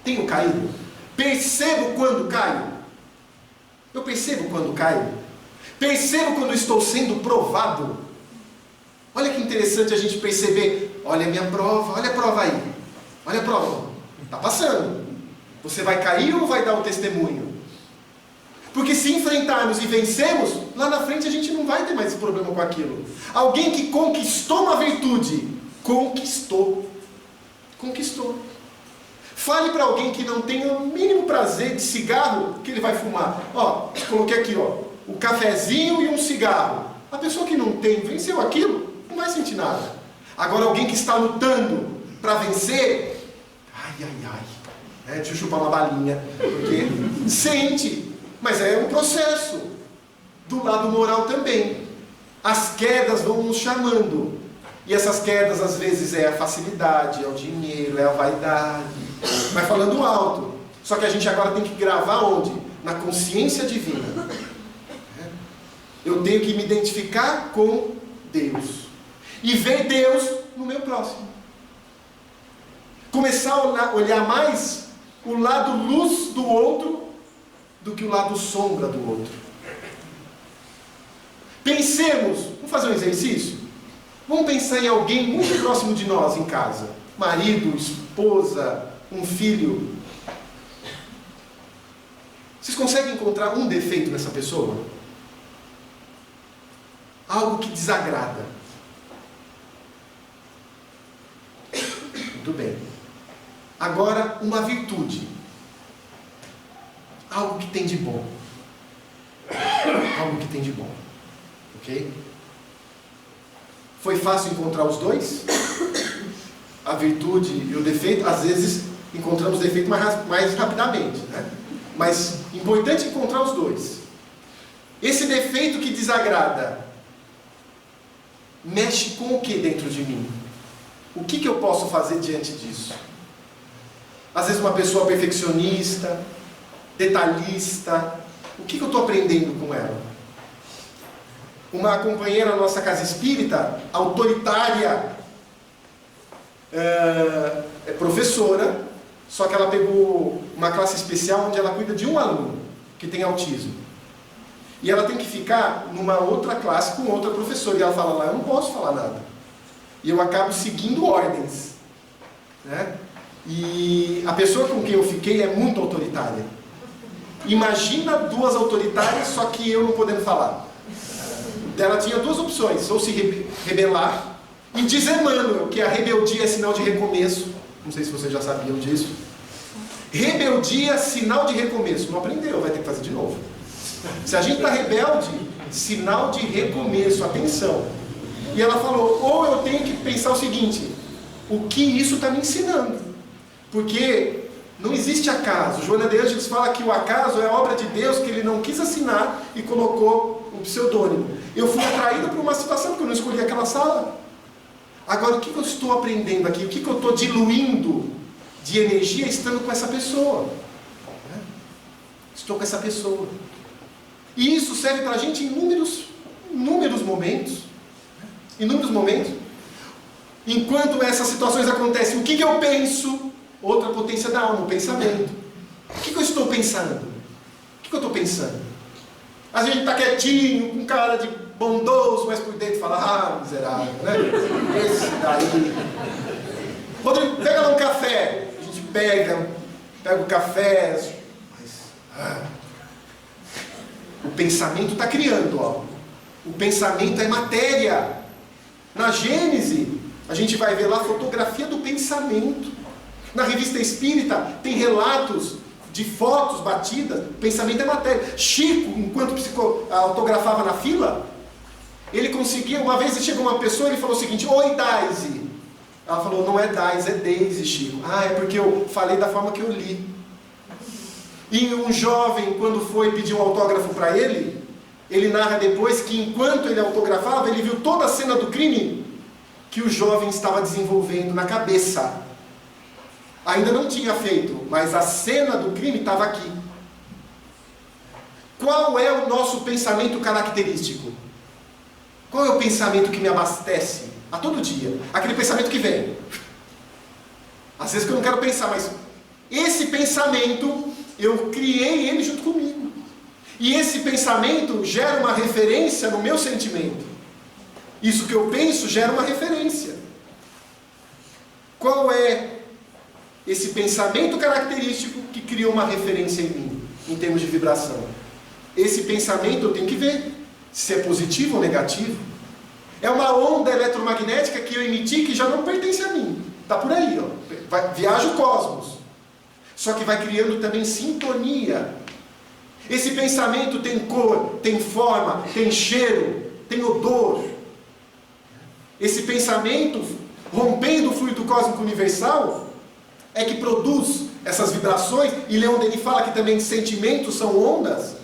Tenho caído? Percebo quando caio? Eu percebo quando caio? Percebo quando estou sendo provado? Olha que interessante a gente perceber. Olha a minha prova, olha a prova aí. Olha a prova, está passando. Você vai cair ou vai dar o testemunho? Porque se enfrentarmos e vencermos, lá na frente a gente não vai ter mais esse problema com aquilo. Alguém que conquistou uma virtude, conquistou. Fale para alguém que não tenha o mínimo prazer de cigarro que ele vai fumar. Ó, coloquei aqui, ó, o cafezinho e um cigarro. A pessoa que não tem, venceu aquilo, não vai sentir nada. Agora alguém que está lutando para vencer, deixa eu chupar uma balinha, porque sente, mas é um processo. Do lado moral também. As quedas vão nos chamando. E essas quedas às vezes é a facilidade, é o dinheiro, é a vaidade. Vai falando alto. Só que a gente agora tem que gravar onde? Na consciência divina. Eu tenho que me identificar com Deus. E ver Deus no meu próximo. Começar a olhar mais o lado luz do outro do que o lado sombra do outro. Pensemos, vamos fazer um exercício? Vamos pensar em alguém muito próximo de nós em casa. Marido, esposa, um filho. Vocês conseguem encontrar um defeito nessa pessoa? Algo que desagrada. Muito bem. Agora, uma virtude. Algo que tem de bom. Algo que tem de bom. Ok? Foi fácil encontrar os dois? A virtude e o defeito? Às vezes encontramos o defeito mais rapidamente, né? Mas importante encontrar os dois. Esse defeito que desagrada mexe com o que dentro de mim? O que eu posso fazer diante disso? Às vezes uma pessoa perfeccionista, detalhista. O que eu estou aprendendo com ela? Uma companheira da nossa casa espírita, autoritária, é professora, só que ela pegou uma classe especial onde ela cuida de um aluno que tem autismo. E ela tem que ficar numa outra classe com outra professora. E ela fala lá, eu não posso falar nada. E eu acabo seguindo ordens, né? E a pessoa com quem eu fiquei é muito autoritária. Imagina duas autoritárias, só que eu não podendo falar. Ela tinha duas opções, ou se rebelar, e diz Emmanuel, que a rebeldia é sinal de recomeço. Não sei se vocês já sabiam disso. Rebeldia, sinal de recomeço. Não aprendeu, vai ter que fazer de novo. Se a gente está rebelde, sinal de recomeço, atenção. E ela falou, ou eu tenho que pensar o seguinte, o que isso está me ensinando? Porque não existe acaso. Joana de Ângeles fala que o acaso é a obra de Deus que ele não quis assinar e colocou um pseudônimo. Eu fui atraído por uma situação porque eu não escolhi aquela sala. Agora, o que eu estou aprendendo aqui? O que eu estou diluindo de energia estando com essa pessoa? Estou com essa pessoa. E isso serve para a gente em inúmeros momentos. Inúmeros momentos. Enquanto essas situações acontecem, o que eu penso? Outra potência da alma, o pensamento. O que eu estou pensando? O que eu estou pensando? Às vezes a gente está quietinho, com cara de bondoso, mas por dentro fala, ah, miserável, né? Esse daí. Rodrigo, pega lá um café. A gente pega o café. Mas, o pensamento está criando, ó. O pensamento é matéria. Na Gênese, a gente vai ver lá a fotografia do pensamento. Na Revista Espírita tem relatos de fotos batidas. O pensamento é matéria. Chico, enquanto autografava na fila, ele conseguia, uma vez chegou uma pessoa e ele falou o seguinte, oi Daisy. Ela falou, não é Daisy, é Daisy, Chico. Ah, é porque eu falei da forma que eu li. E um jovem, quando foi pedir um autógrafo para ele, ele narra depois que enquanto ele autografava, ele viu toda a cena do crime que o jovem estava desenvolvendo na cabeça. Ainda não tinha feito, mas a cena do crime estava aqui. Qual é o nosso pensamento característico? Qual é o pensamento que me abastece a todo dia? Aquele pensamento que vem. Às vezes que eu não quero pensar, mas esse pensamento, eu criei ele junto comigo. E esse pensamento gera uma referência no meu sentimento. Isso que eu penso gera uma referência. Qual é esse pensamento característico que cria uma referência em mim, em termos de vibração? Esse pensamento eu tenho que ver se é positivo ou negativo. É uma onda eletromagnética que eu emiti que já não pertence a mim. Está por aí, ó. Viaja o cosmos. Só que vai criando também sintonia. Esse pensamento tem cor, tem forma, tem cheiro, tem odor. Esse pensamento, rompendo o fluido cósmico universal, é que produz essas vibrações. E Leon Denis fala que também sentimentos são ondas.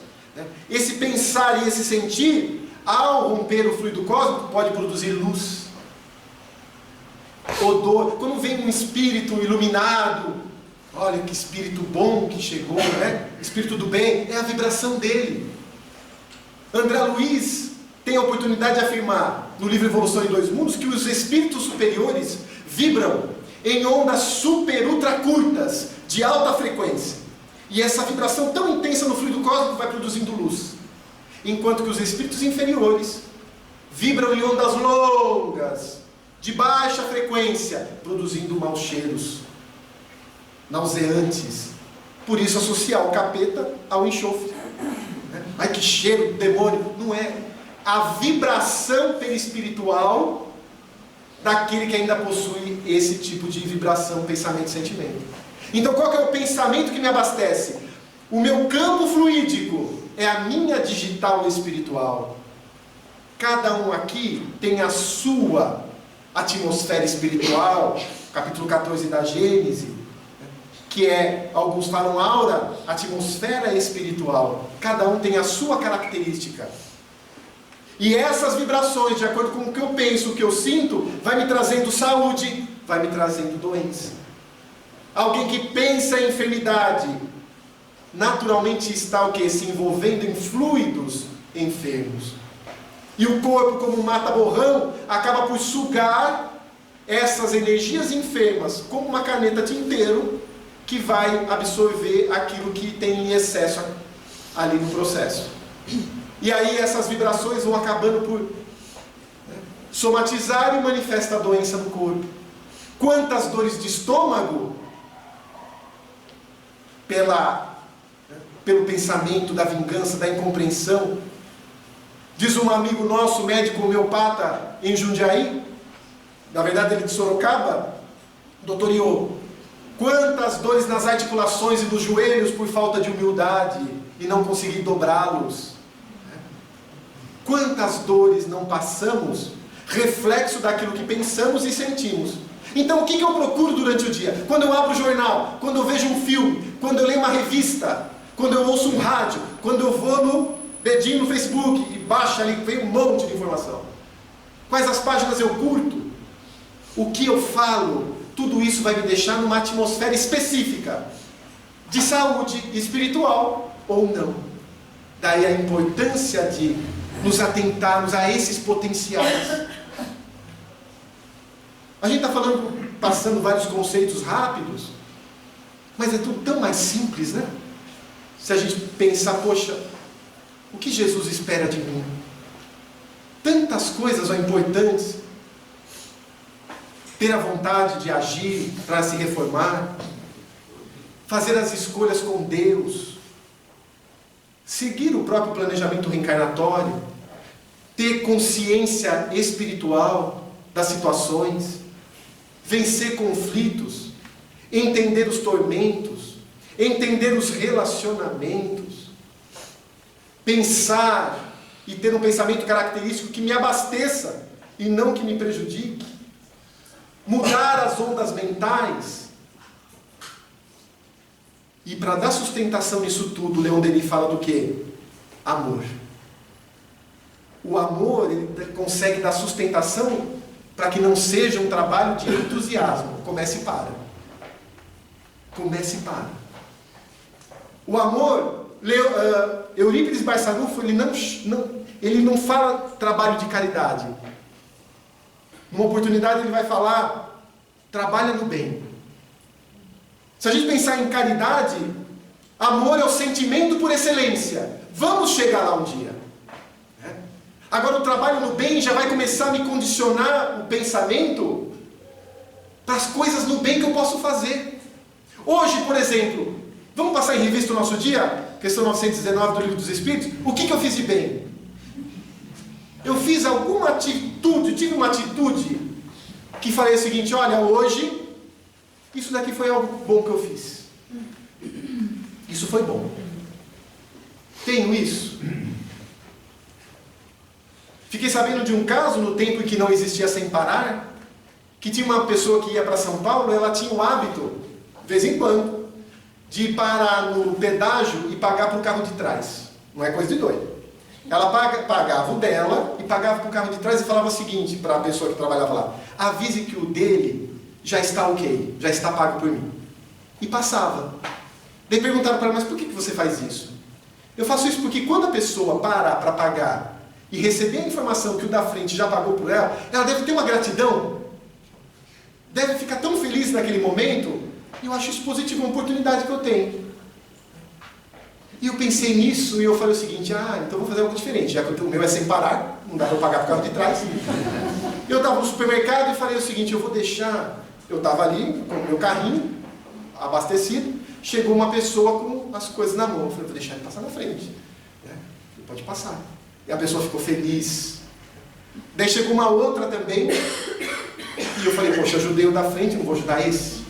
Esse pensar e esse sentir, ao romper o fluido cósmico, pode produzir luz, odor. Quando vem um espírito iluminado, olha que espírito bom que chegou, né? Espírito do bem, é a vibração dele. André Luiz tem a oportunidade de afirmar no livro Evolução em Dois Mundos que os espíritos superiores vibram em ondas super ultra curtas de alta frequência. E essa vibração tão intensa no fluido cósmico vai produzindo luz. Enquanto que os espíritos inferiores vibram em ondas longas, de baixa frequência, produzindo maus cheiros, nauseantes. Por isso associar o capeta ao enxofre. Ai, que cheiro, demônio. Não é. A vibração perispiritual daquele que ainda possui esse tipo de vibração, pensamento e sentimento. Então qual que é o pensamento que me abastece? O meu campo fluídico é a minha digital espiritual. Cada um aqui tem a sua atmosfera espiritual, capítulo 14 da Gênese, que é, alguns falam aura, atmosfera espiritual. Cada um tem a sua característica. E essas vibrações, de acordo com o que eu penso, o que eu sinto, vai me trazendo saúde, vai me trazendo doença. Alguém que pensa em enfermidade, naturalmente está o quê? Se envolvendo em fluidos enfermos. E o corpo, como um mata-borrão, acaba por sugar essas energias enfermas, como uma caneta tinteiro, que vai absorver aquilo que tem em excesso ali no processo. E aí essas vibrações vão acabando por somatizar e manifesta a doença no corpo. Quantas dores de estômago pelo pensamento da vingança, da incompreensão. Diz um amigo nosso, médico homeopata em Jundiaí, na verdade ele de Sorocaba, Dr. Iô, quantas dores nas articulações e nos joelhos por falta de humildade e não conseguir dobrá-los. Quantas dores não passamos, reflexo daquilo que pensamos e sentimos. Então o que eu procuro durante o dia? Quando eu abro o jornal, quando eu vejo um filme, quando eu leio uma revista, quando eu ouço um rádio, quando eu vou no dedinho no Facebook e baixo ali, vem um monte de informação. Quais as páginas eu curto? O que eu falo? Tudo isso vai me deixar numa atmosfera específica de saúde espiritual ou não. Daí a importância de nos atentarmos a esses potenciais. A gente está passando vários conceitos rápidos, mas é tudo tão mais simples, né? Se a gente pensar, poxa, o que Jesus espera de mim? Tantas coisas são importantes. Ter a vontade de agir para se reformar, fazer as escolhas com Deus, seguir o próprio planejamento reencarnatório, ter consciência espiritual das situações, vencer conflitos, entender os tormentos, entender os relacionamentos, pensar e ter um pensamento característico que me abasteça e não que me prejudique, mudar as ondas mentais. E para dar sustentação nisso tudo, Leon Denis fala do quê? Amor. O amor, ele consegue dar sustentação para que não seja um trabalho de entusiasmo. Comece e para. Comece e para. O amor, Eurípides Barçanufo, ele não fala trabalho de caridade. Numa oportunidade ele vai falar, trabalha no bem. Se a gente pensar em caridade, amor é o sentimento por excelência. Vamos chegar lá um dia. Agora o trabalho no bem já vai começar a me condicionar o pensamento para as coisas no bem que eu posso fazer. Hoje, por exemplo, vamos passar em revista o nosso dia? Questão 919 do Livro dos Espíritos. O que eu fiz de bem? Eu fiz alguma atitude, tive uma atitude que falei o seguinte, olha, hoje, isso daqui foi algo bom que eu fiz. Isso foi bom. Tenho isso. Fiquei sabendo de um caso, no tempo em que não existia Sem Parar, que tinha uma pessoa que ia para São Paulo, ela tinha o hábito, de vez em quando, de parar no pedágio e pagar para o carro de trás. Não é coisa de doido. Ela pagava o dela e pagava para o carro de trás e falava o seguinte para a pessoa que trabalhava lá: avise que o dele já está ok, já está pago por mim. E passava. Daí perguntaram para ela, mas por que você faz isso? Eu faço isso porque quando a pessoa parar para pagar e receber a informação que o da frente já pagou por ela, ela deve ter uma gratidão, deve ficar tão feliz naquele momento, e eu acho isso positivo, uma oportunidade que eu tenho. E eu pensei nisso e eu falei o seguinte, então eu vou fazer algo diferente, já que o meu é sem parar, não dá para eu pagar por carro de trás. Eu estava no supermercado e falei o seguinte, eu estava ali com o meu carrinho, abastecido, chegou uma pessoa com as coisas na mão, eu falei, vou deixar ele passar na frente, ele pode passar. E a pessoa ficou feliz. Daí chegou uma outra também, e eu falei, poxa, ajudei o da frente, não vou ajudar esse.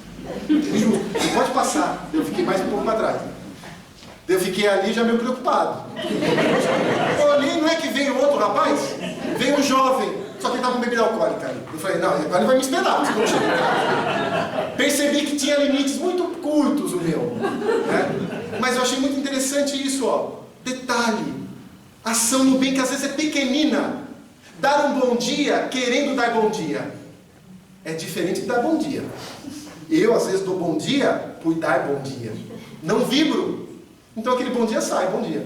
Ele pode passar. Eu fiquei mais um pouco para trás. Eu fiquei ali já meio preocupado. Olhei, não é que veio outro rapaz? Veio um jovem, só que ele estava com bebida alcoólica ali. Eu falei, não, agora ele vai me esperar. Percebi que tinha limites muito curtos o meu. Mas eu achei muito interessante isso, detalhe. Ação no bem que às vezes é pequenina. Dar um bom dia querendo dar bom dia é diferente de dar bom dia. Eu, às vezes, dou bom dia por dar bom dia. Não vibro. Então, aquele bom dia sai, bom dia.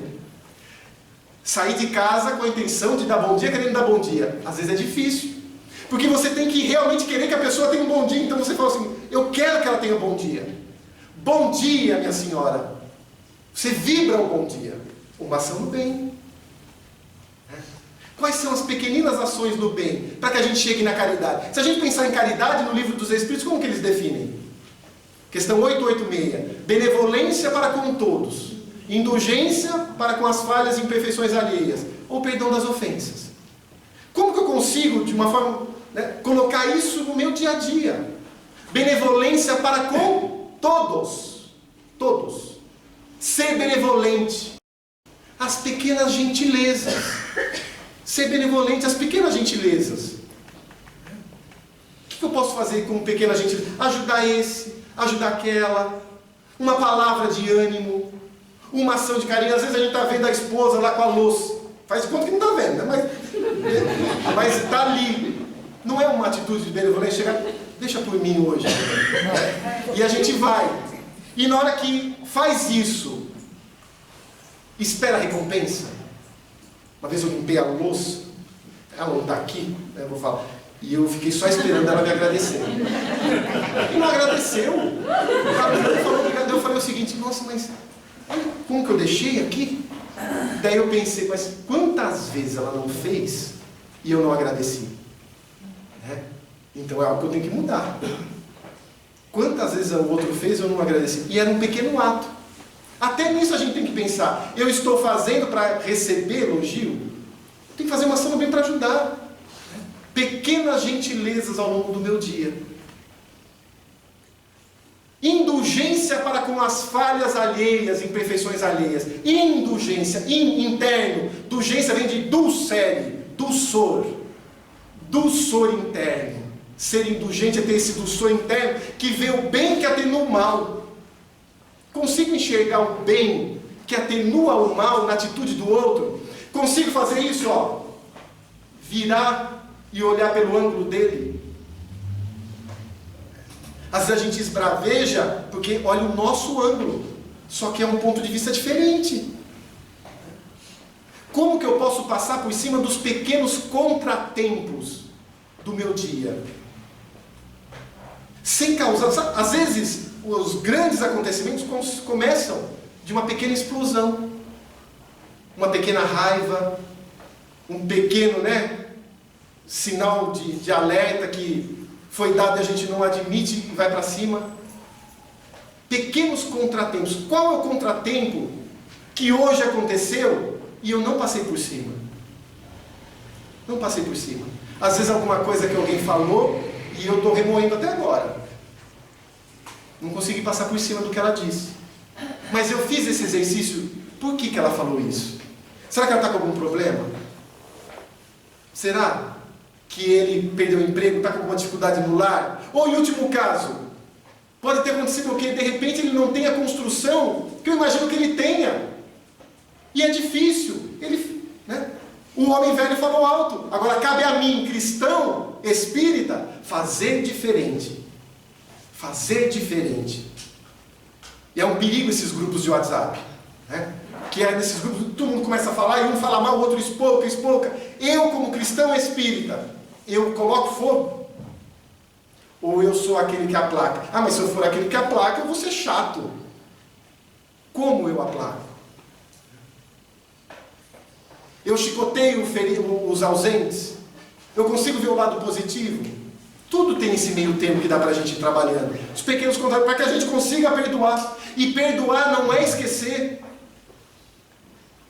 Sair de casa com a intenção de dar bom dia, querendo dar bom dia. Às vezes é difícil. Porque você tem que realmente querer que a pessoa tenha um bom dia. Então, você fala assim, eu quero que ela tenha um bom dia. Bom dia, minha senhora. Você vibra o bom dia. Uma ação no bem. Quais são as pequeninas ações no bem para que a gente chegue na caridade? Se a gente pensar em caridade no livro dos Espíritos, como que eles definem? Questão 886. Benevolência para com todos. Indulgência para com as falhas e imperfeições alheias. Ou perdão das ofensas. Como que eu consigo, de uma forma, colocar isso no meu dia a dia? Benevolência para com todos. Todos. Ser benevolente. As pequenas gentilezas. Ser benevolente às pequenas gentilezas. O que eu posso fazer com pequenas gentilezas? Ajudar esse, ajudar aquela. Uma palavra de ânimo. Uma ação de carinho. Às vezes a gente está vendo a esposa lá com a louça. Faz de conta que não está vendo, né? Mas está ali. Não é uma atitude de benevolência chegar, deixa por mim hoje. E a gente vai. E na hora que faz isso, espera a recompensa. Uma vez eu limpei a louça, ela não está aqui, eu vou falar, e eu fiquei só esperando ela me agradecer. E não agradeceu. Eu falei o seguinte, nossa, mas olha como que eu deixei aqui. Daí eu pensei, mas quantas vezes ela não fez e eu não agradeci? Então é algo que eu tenho que mudar. Quantas vezes o outro fez e eu não agradeci? E era um pequeno ato. Até nisso a gente tem que pensar. Eu estou fazendo para receber elogio? Tem que fazer uma ação bem para ajudar. Pequenas gentilezas ao longo do meu dia. Indulgência para com as falhas alheias, imperfeições alheias. Indulgência, interno. Indulgência vem de dulcere, dulçor. Dulçor interno. Ser indulgente é ter esse dulçor interno que vê o bem que atenua o mal. Consigo enxergar o bem que atenua o mal na atitude do outro? Consigo fazer isso, virar e olhar pelo ângulo dele? Às vezes a gente esbraveja porque olha o nosso ângulo, só que é um ponto de vista diferente. Como que eu posso passar por cima dos pequenos contratempos do meu dia? Sem causar... Às vezes, os grandes acontecimentos começam de uma pequena explosão. Uma pequena raiva. Um pequeno, sinal de alerta que foi dado e a gente não admite e vai para cima. Pequenos contratempos. Qual é o contratempo que hoje aconteceu e eu não passei por cima? Não passei por cima. Às vezes alguma coisa que alguém falou e eu estou remoendo até agora. Não consegui passar por cima do que ela disse. Mas eu fiz esse exercício. Por que ela falou isso? Será que ela está com algum problema? Será que ele perdeu o emprego, está com alguma dificuldade no lar? Ou em último caso, pode ter acontecido o quê? De repente ele não tem a construção que eu imagino que ele tenha. E é difícil. O homem velho falou alto. Agora cabe a mim, cristão, espírita, fazer diferente. Fazer diferente. E é um perigo esses grupos de WhatsApp. Que é nesses grupos, todo mundo começa a falar e um fala mal, o outro espolca. Eu, como cristão espírita, eu coloco fogo? Ou eu sou aquele que aplaca? Ah, mas se eu for aquele que aplaca, eu vou ser chato. Como eu aplaco? Eu chicoteio os ausentes? Eu consigo ver o lado positivo? Tudo tem esse meio termo que dá para a gente ir trabalhando. Os pequenos contratos, para que a gente consiga perdoar. E perdoar não é esquecer.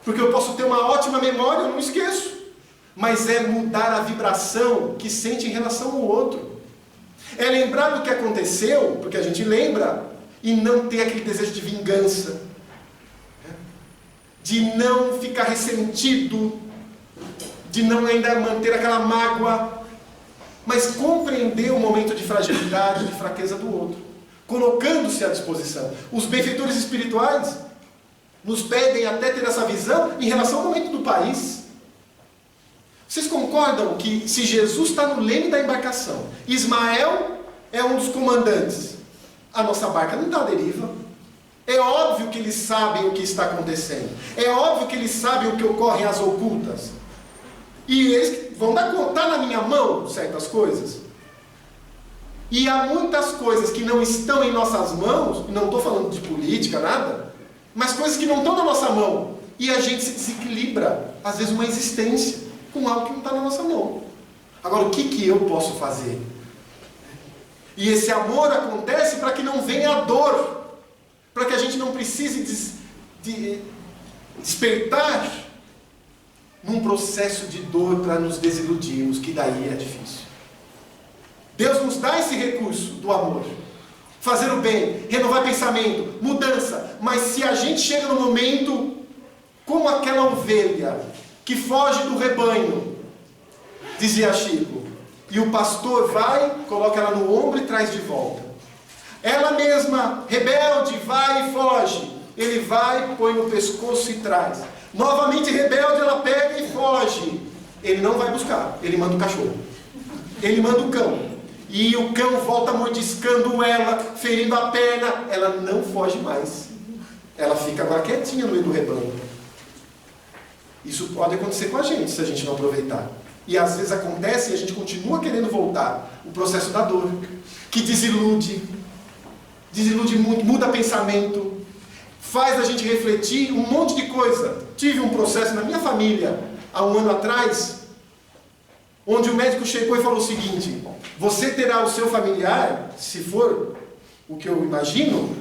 Porque eu posso ter uma ótima memória, eu não esqueço. Mas é mudar a vibração que sente em relação ao outro. É lembrar do que aconteceu, porque a gente lembra, e não ter aquele desejo de vingança. De não ficar ressentido. De não ainda manter aquela mágoa. Mas compreender o momento de fragilidade, de fraqueza do outro. Colocando-se à disposição. Os benfeitores espirituais nos pedem até ter essa visão em relação ao momento do país. Vocês concordam que se Jesus está no leme da embarcação, Ismael é um dos comandantes, a nossa barca não está à deriva. É óbvio que eles sabem o que está acontecendo. É óbvio que eles sabem o que ocorre às ocultas. E eles vão dar conta, está na minha mão certas coisas. E há muitas coisas que não estão em nossas mãos, não estou falando de política, nada, mas coisas que não estão na nossa mão. E a gente se desequilibra, às vezes, uma existência com algo que não está na nossa mão. Agora, o que eu posso fazer? E esse amor acontece para que não venha a dor, para que a gente não precise despertar num processo de dor para nos desiludirmos, que daí é difícil. Deus nos dá esse recurso do amor. Fazer o bem, renovar pensamento, mudança. Mas se a gente chega no momento, como aquela ovelha que foge do rebanho, dizia Chico, e o pastor vai, coloca ela no ombro e traz de volta. Ela mesma, rebelde, vai e foge. Ele vai, põe no pescoço e traz. Novamente rebelde, ela pega e foge. Ele não vai buscar, ele manda o cachorro. Ele manda o cão. E o cão volta mordiscando ela, ferindo a perna. Ela não foge mais. Ela fica agora quietinha no meio do rebanho. Isso pode acontecer com a gente, se a gente não aproveitar. E às vezes acontece e a gente continua querendo voltar. O processo da dor, que desilude muito, muda pensamento, faz a gente refletir um monte de coisa. Tive um processo na minha família, há um ano atrás, onde o médico chegou e falou o seguinte: você terá o seu familiar, se for o que eu imagino,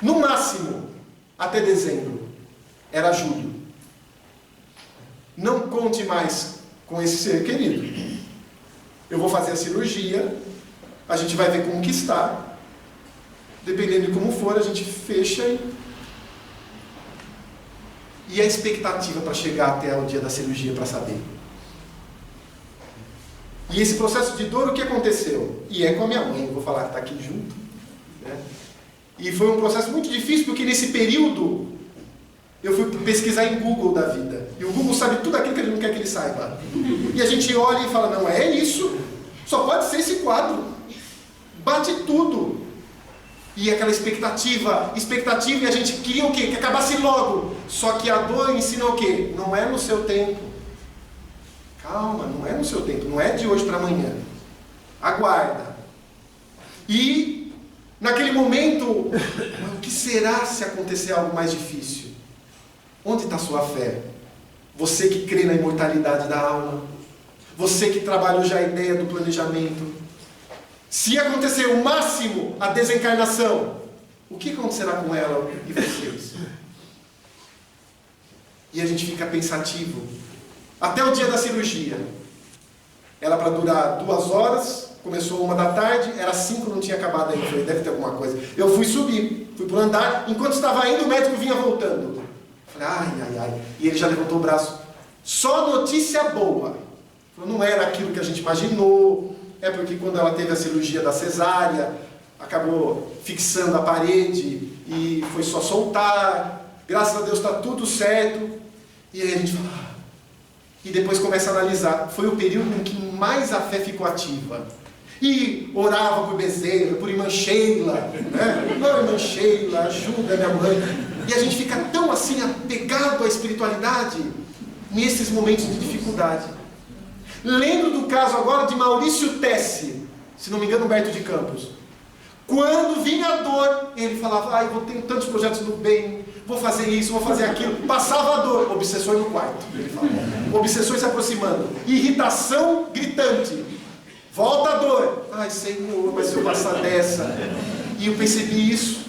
no máximo até dezembro. Era julho. Não conte mais com esse ser querido. Eu vou fazer a cirurgia, a gente vai ver como que está. Dependendo de como for, a gente fecha e a expectativa para chegar até o dia da cirurgia para saber. E esse processo de dor, o que aconteceu? E é com a minha mãe, vou falar que está aqui junto. Né? E foi um processo muito difícil, porque nesse período eu fui pesquisar em Google da vida. E o Google sabe tudo aquilo que ele não quer que ele saiba. E a gente olha e fala, não, é isso. Só pode ser esse quadro. Bate tudo. E aquela expectativa, e a gente queria o quê? Que acabasse logo. Só que a dor ensina o quê? Não é no seu tempo. Calma, não é no seu tempo, não é de hoje para amanhã. Aguarda. E, naquele momento, o que será se acontecer algo mais difícil? Onde está a sua fé? Você que crê na imortalidade da alma. Você que trabalhou já a ideia do planejamento. Se acontecer o máximo a desencarnação, o que acontecerá com ela e vocês? E a gente fica pensativo. Até o dia da cirurgia. Ela para durar 2 horas, começou 1h, era 5, não tinha acabado ainda. Falei, deve ter alguma coisa. Eu fui subir, fui para o andar, enquanto estava indo, o médico vinha voltando. Falei, ai. E ele já levantou o braço. Só notícia boa. Falei, não era aquilo que a gente imaginou. É porque quando ela teve a cirurgia da cesárea, acabou fixando a parede e foi só soltar. Graças a Deus está tudo certo. E aí a gente fala, e depois começa a analisar. Foi o período em que mais a fé ficou ativa. E orava por Bezerra, por irmã Sheila, né? Não, irmã Sheila, ajuda minha mãe. E a gente fica tão assim apegado à espiritualidade nesses momentos de dificuldade. Lembro do caso agora de Maurício Tessi, se não me engano, Humberto de Campos. Quando vinha a dor, ele falava, eu tenho tantos projetos no bem, vou fazer isso, vou fazer aquilo. Passava a dor, obsessões no quarto, ele falava. Obsessões se aproximando, irritação gritante. Volta a dor. Ai, Senhor, mas se eu passar dessa. E eu percebi isso.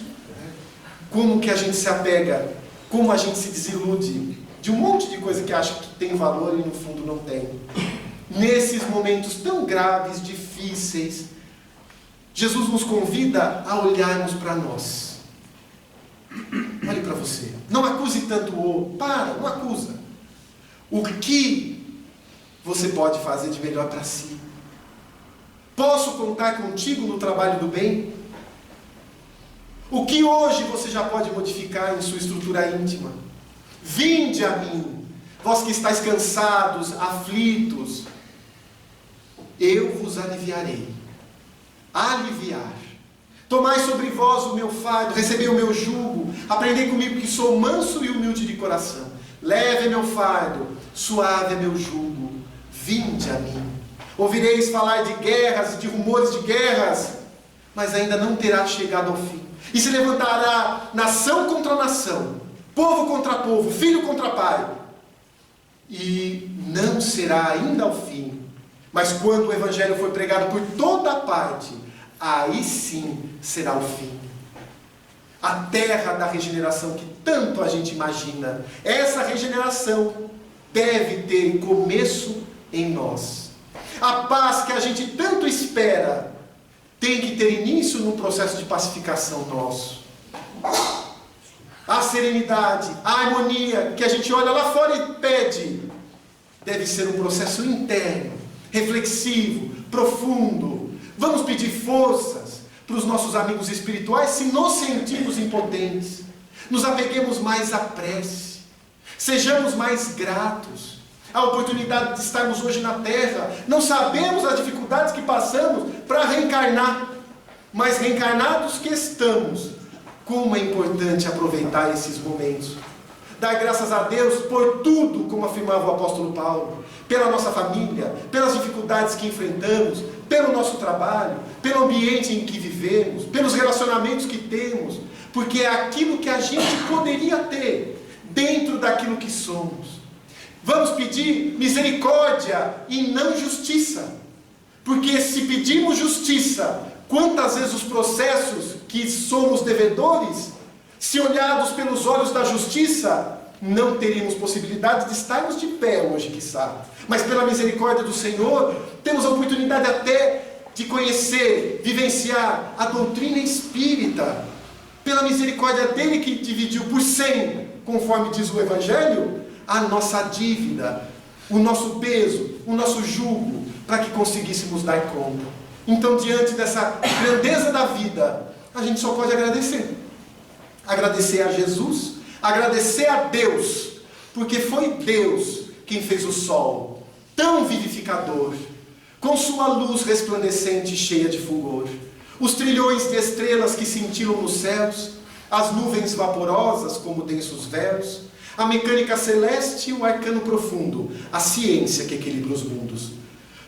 Como que a gente se apega, como a gente se desilude de um monte de coisa que acha que tem valor e no fundo não tem. Nesses momentos tão graves, difíceis, Jesus nos convida a olharmos para nós. Olhe para você. Não acuse tanto o não acusa. O que você pode fazer de melhor para si? Posso contar contigo no trabalho do bem? O que hoje você já pode modificar em sua estrutura íntima? Vinde a mim, vós que estáis cansados, aflitos, eu vos aliviarei. Aliviar. Tomai sobre vós o meu fardo, recebei o meu jugo, aprendei comigo que sou manso e humilde de coração. Leve é meu fardo, suave é meu jugo, vinde a mim. Ouvireis falar de guerras e de rumores de guerras, mas ainda não terá chegado ao fim. E se levantará nação contra nação, povo contra povo, filho contra pai. E não será ainda ao fim. Mas quando o evangelho for pregado por toda parte, aí sim será o fim. A terra da regeneração que tanto a gente imagina, essa regeneração deve ter começo em nós. A paz que a gente tanto espera tem que ter início num processo de pacificação nosso. A serenidade, a harmonia que a gente olha lá fora e pede, deve ser um processo interno, reflexivo, profundo. Vamos pedir forças para os nossos amigos espirituais se nos sentimos impotentes. Nos apeguemos mais à prece. Sejamos mais gratos. A oportunidade de estarmos hoje na Terra. Não sabemos as dificuldades que passamos para reencarnar. Mas reencarnados que estamos, como é importante aproveitar esses momentos. Dar graças a Deus por tudo, como afirmava o apóstolo Paulo. Pela nossa família, pelas dificuldades que enfrentamos, pelo nosso trabalho, pelo ambiente em que vivemos, pelos relacionamentos que temos, porque é aquilo que a gente poderia ter dentro daquilo que somos. Vamos pedir misericórdia e não justiça, porque se pedimos justiça, quantas vezes os processos que somos devedores, se olhados pelos olhos da justiça, não teríamos possibilidade de estarmos de pé hoje, quiçá. Mas pela misericórdia do Senhor, temos a oportunidade até de conhecer, vivenciar a doutrina espírita. Pela misericórdia dele que dividiu por 100, conforme diz o Evangelho, a nossa dívida, o nosso peso, o nosso jugo, para que conseguíssemos dar conta. Então, diante dessa grandeza da vida, a gente só pode agradecer. Agradecer a Jesus, agradecer a Deus, porque foi Deus quem fez o sol, tão vivificador, com sua luz resplandecente e cheia de fulgor, os trilhões de estrelas que cintilam nos céus, as nuvens vaporosas como densos véus, a mecânica celeste e o arcano profundo, a ciência que equilibra os mundos.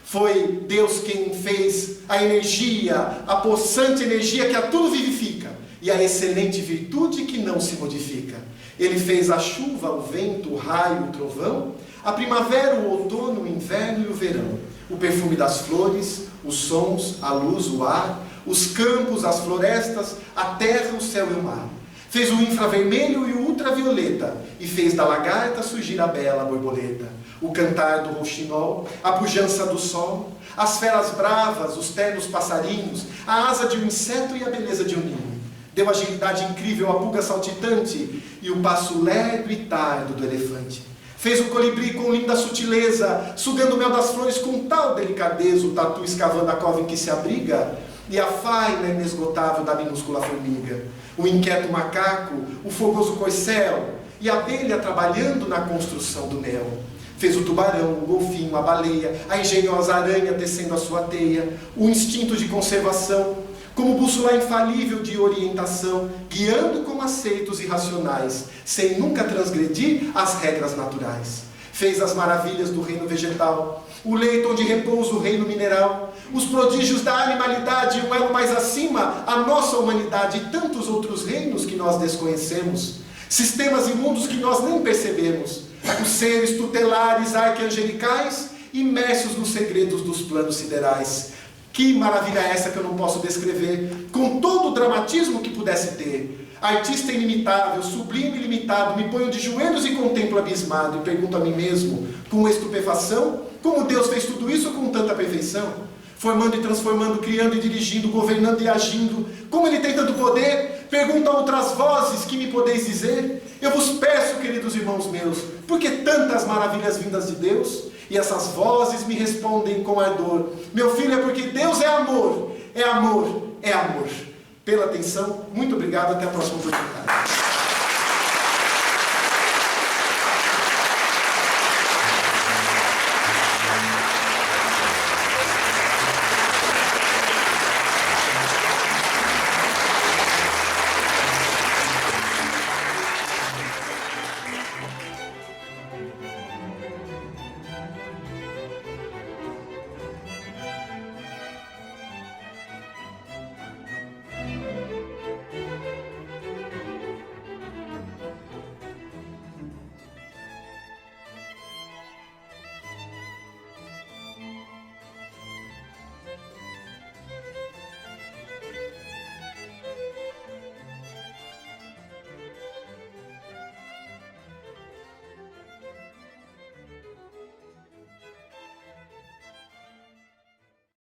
Foi Deus quem fez a energia, a possante energia que a tudo vivifica, e a excelente virtude que não se modifica. Ele fez a chuva, o vento, o raio, o trovão, a primavera, o outono, o inverno e o verão, o perfume das flores, os sons, a luz, o ar, os campos, as florestas, a terra, o céu e o mar. Fez o infravermelho e o ultravioleta, e fez da lagarta surgir a bela borboleta, o cantar do rouxinol, a pujança do sol, as feras bravas, os ternos passarinhos, a asa de um inseto e a beleza de um ninho. Deu agilidade incrível à pulga saltitante e o passo lerdo e tardo do elefante. Fez o colibri com linda sutileza, sugando o mel das flores com tal delicadeza, o tatu escavando a cova em que se abriga, e a faina inesgotável da minúscula formiga, o inquieto macaco, o fogoso corcel, e a abelha trabalhando na construção do mel. Fez o tubarão, o golfinho, a baleia, a engenhosa aranha tecendo a sua teia, o instinto de conservação, como bússola infalível de orientação, guiando com aceitos irracionais, sem nunca transgredir as regras naturais. Fez as maravilhas do reino vegetal, o leito onde repousa o reino mineral, os prodígios da animalidade, um elo mais acima, a nossa humanidade e tantos outros reinos que nós desconhecemos, sistemas imundos que nós nem percebemos, os seres tutelares arcangelicais imersos nos segredos dos planos siderais. Que maravilha é essa que eu não posso descrever, com todo o dramatismo que pudesse ter. Artista inimitável, sublime e ilimitado, me ponho de joelhos e contemplo abismado, e pergunto a mim mesmo, com estupefação, como Deus fez tudo isso com tanta perfeição? Formando e transformando, criando e dirigindo, governando e agindo, como Ele tem tanto poder? Pergunto a outras vozes, que me podeis dizer? Eu vos peço, queridos irmãos meus, por que tantas maravilhas vindas de Deus? E essas vozes me respondem com ardor: meu filho, é porque Deus é amor, é amor, é amor. Pela atenção, muito obrigado, até a próxima oportunidade.